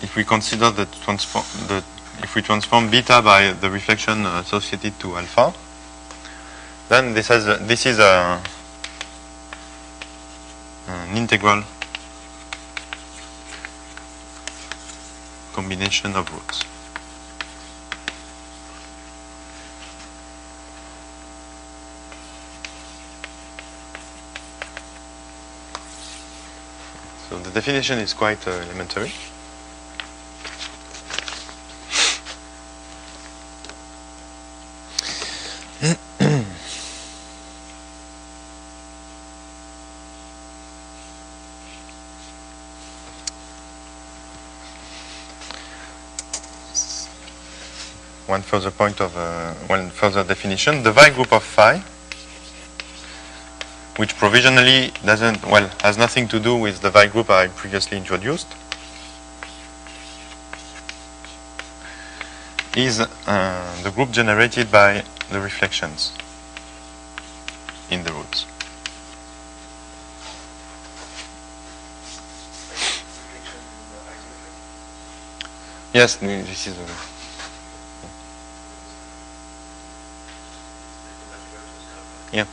A: If we consider if we transform beta by the reflection associated to alpha, then this is an integral combination of roots. So the definition is quite elementary. One further point of one further definition: the Lie group of phi, which provisionally has nothing to do with the Lie group I previously introduced, is the group generated by the reflections in the roots. Yes, this is. Yeah.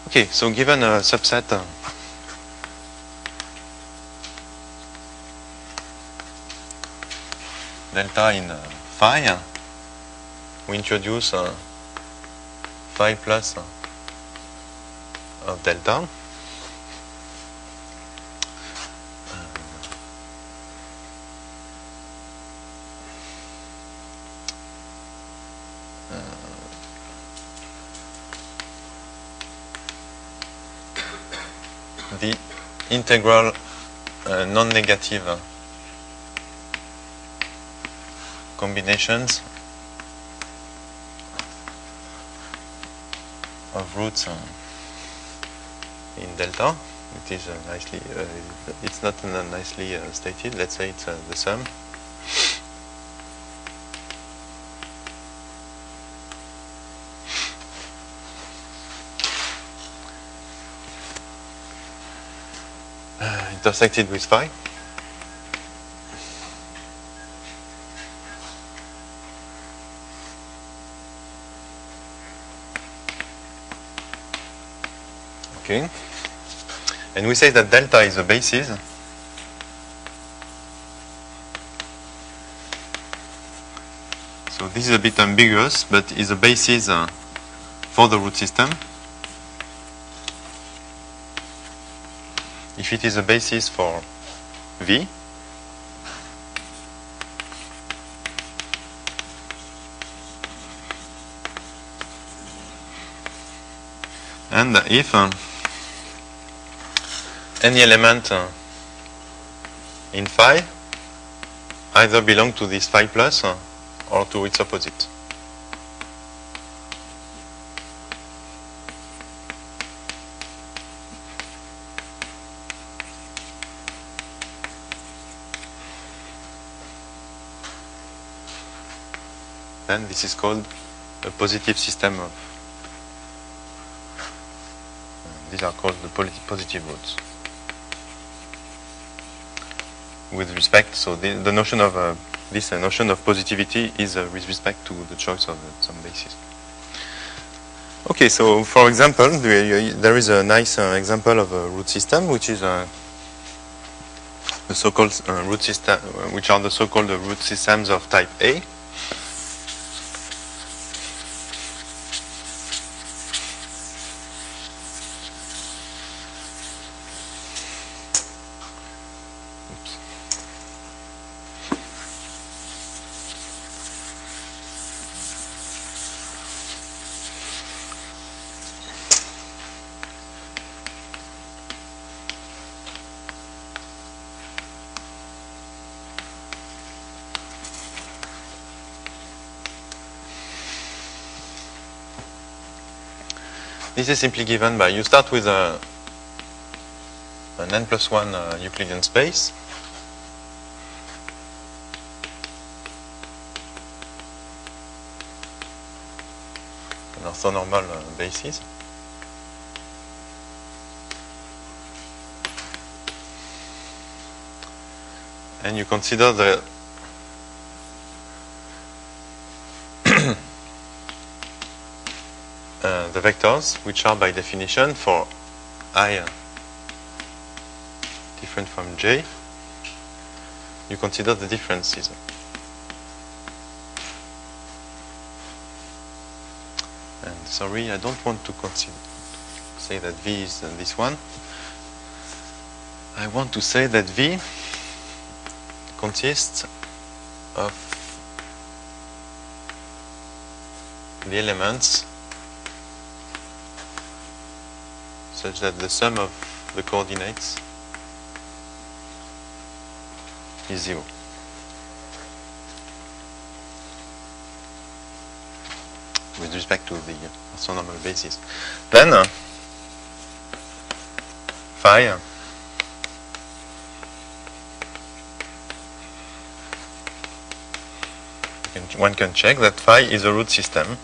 A: Okay, so given a subset delta in phi, we introduce phi plus of delta. The integral non-negative combinations of roots in delta. It is nicely, it's not nicely stated. Let's say it's the sum. Intersected with phi. Okay. And we say that delta is a basis so this is a bit ambiguous, but is a basis for the root system. If it is a basis for V, and if any element in phi either belong to this phi plus or to its opposite. then this is called a positive system of. These are called the positive roots. With respect, so the notion of this notion of positivity is with respect to the choice of some basis. Okay, so for example, there is a nice example of a root system, which is the so-called root system, which are the so-called root systems of type A. This is simply given by, you start with an n+1 Euclidean space. An orthonormal basis. And you consider the the vectors, which are by definition for I different from j, you consider the differences. And sorry, I don't want to say that V is this one. I want to say that V consists of the elements such that the sum of the coordinates is 0. With respect to the orthonormal basis. Then phi one can check that phi is a root system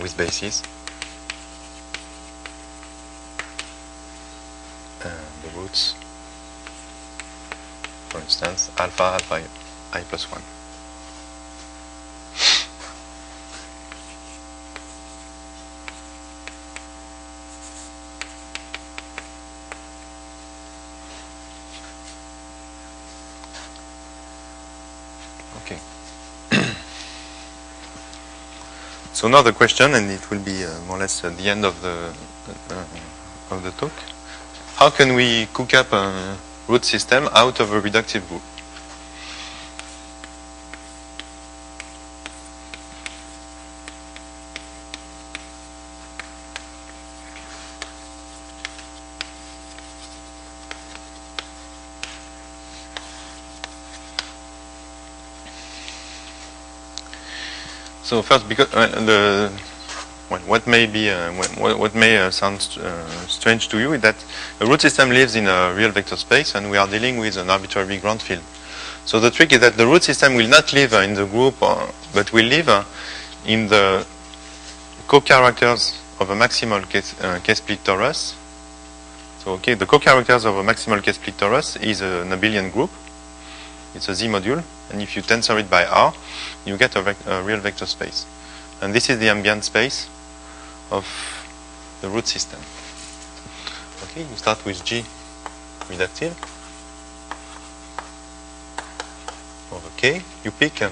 A: with basis. The roots, for instance, alpha I plus 1. Okay. So now the question, and it will be more or less at the end of the talk. How can we cook up a root system out of a reductive group? So first, because what may sound strange to you is that a root system lives in a real vector space, and we are dealing with an arbitrary ground field. So the trick is that the root system will not live in the group, but will live in the co-characters of a maximal k-split torus. So okay, the co-characters of a maximal k-split torus is an abelian group. It's a Z module, and if you tensor it by R, you get a real vector space. And this is the ambient space of the root system. Okay, you start with G reductive over K. You pick a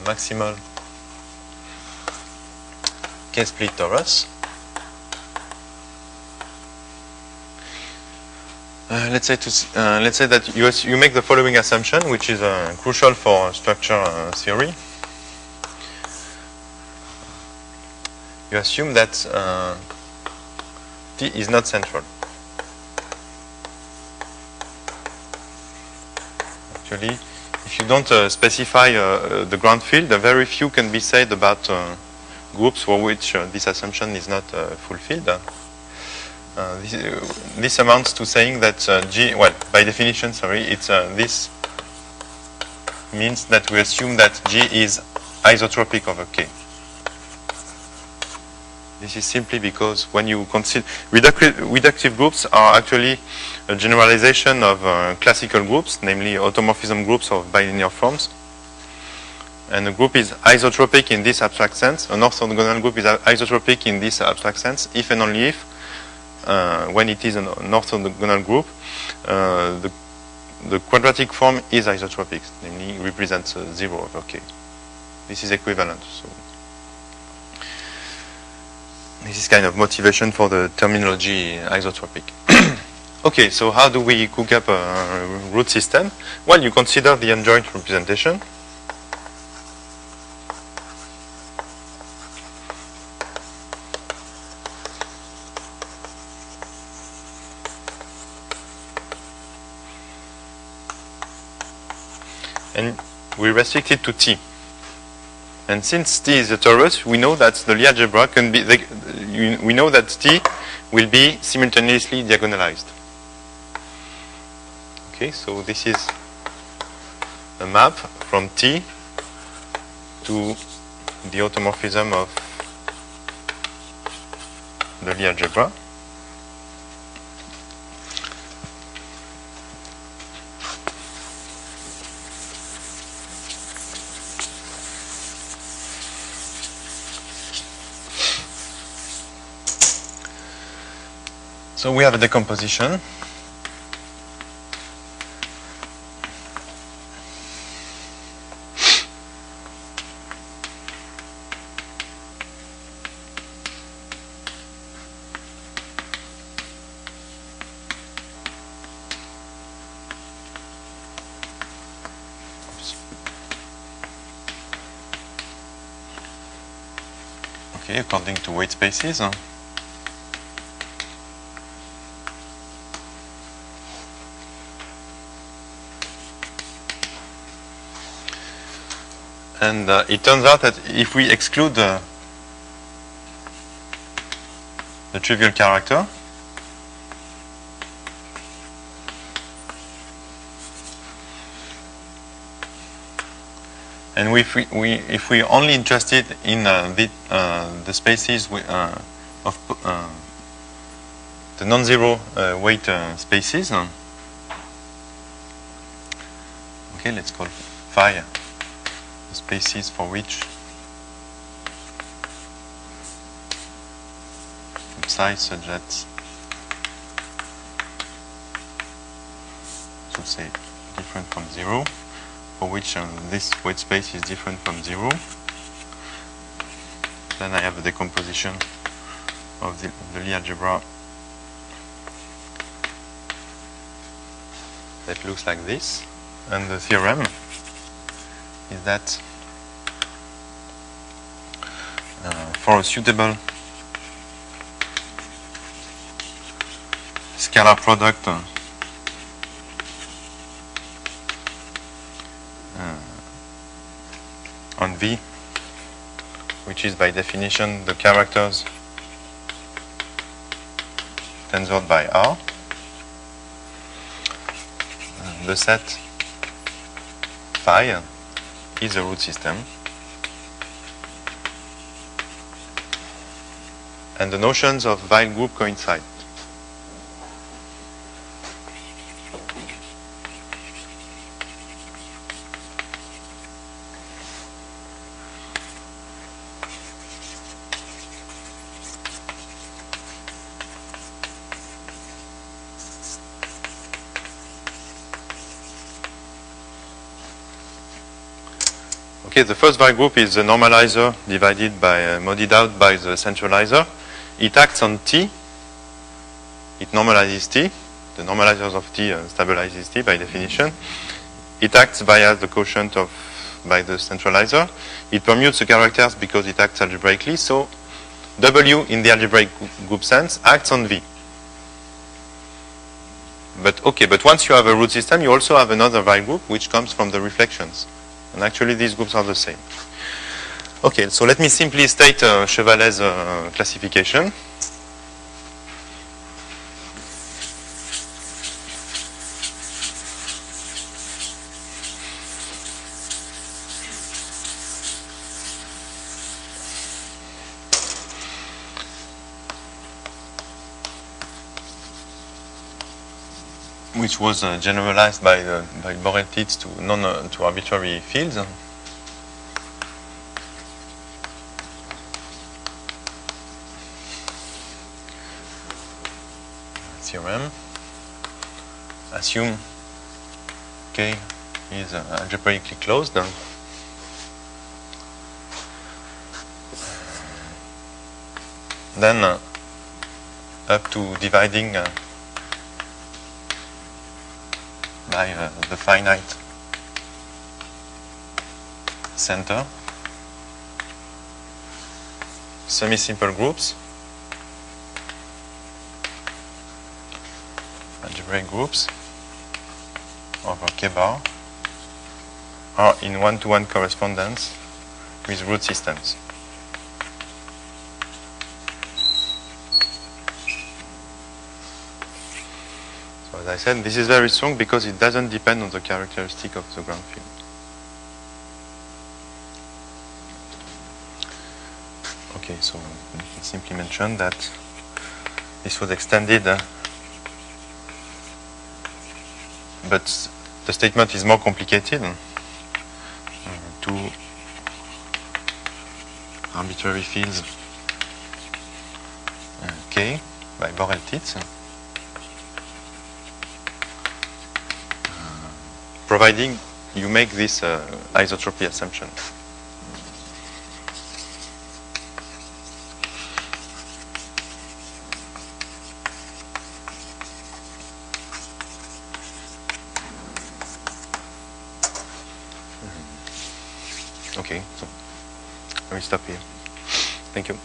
A: maximal k-split torus. Let's say that you make the following assumption, which is crucial for structure theory. You assume that T is not central. actually, if you don't specify the ground field, very few can be said about groups for which this assumption is not fulfilled. This amounts to saying that G, well, by definition, sorry, it's this means that we assume that G is isotropic over K. This is simply because when you consider reductive groups are actually a generalization of classical groups, namely automorphism groups of bilinear forms. And a group is isotropic in this abstract sense. An orthogonal group is isotropic in this abstract sense if and only if, when it is an orthogonal group, the quadratic form is isotropic, namely represents 0 over K. This is equivalent. So this is kind of motivation for the terminology isotropic. Okay, so how do we cook up a root system? Well, you consider the unjoint representation. And we restrict it to T. And since T is a torus, we know that the Lie algebra can be, we know that T will be simultaneously diagonalized. Okay, so this is a map from T to the automorphism of the Lie algebra. So we have a decomposition. Okay, according to weight spaces. And it turns out that if we exclude the trivial character, and if we only interested in the spaces of the non-zero weight spaces, okay, let's call phi spaces for which psi such that, should say different from 0, for which this weight space is different from 0. Then I have a decomposition of the Lie algebra that looks like this, and the theorem is that for a suitable scalar product on V, which is by definition the characters tensored by R, the set phi is a root system, and the notions of Weil group coincide. Okay, the first Weil group is the normalizer divided by modified out by the centralizer. It acts on T. It normalizes T. The normalizers of T stabilizes T by definition. It acts via the quotient by the centralizer. It permutes the characters because it acts algebraically. So W in the algebraic group sense acts on V but once you have a root system, you also have another Weyl group which comes from the reflections. And actually these groups are the same. Okay, so let me simply state Chevalet's classification. Which was generalized by Borel-Tits to arbitrary fields. Theorem. Assume K is algebraically closed. Then up to dividing by the finite center, semi-simple groups, algebraic groups over K bar are in one-to-one correspondence with root systems. As I said, this is very strong because it doesn't depend on the characteristic of the ground field. Okay, so we can simply mention that this was extended, but the statement is more complicated to arbitrary fields K by Borel-Tits. Providing you make this isotropy assumption. Okay, so I will stop here. Thank you.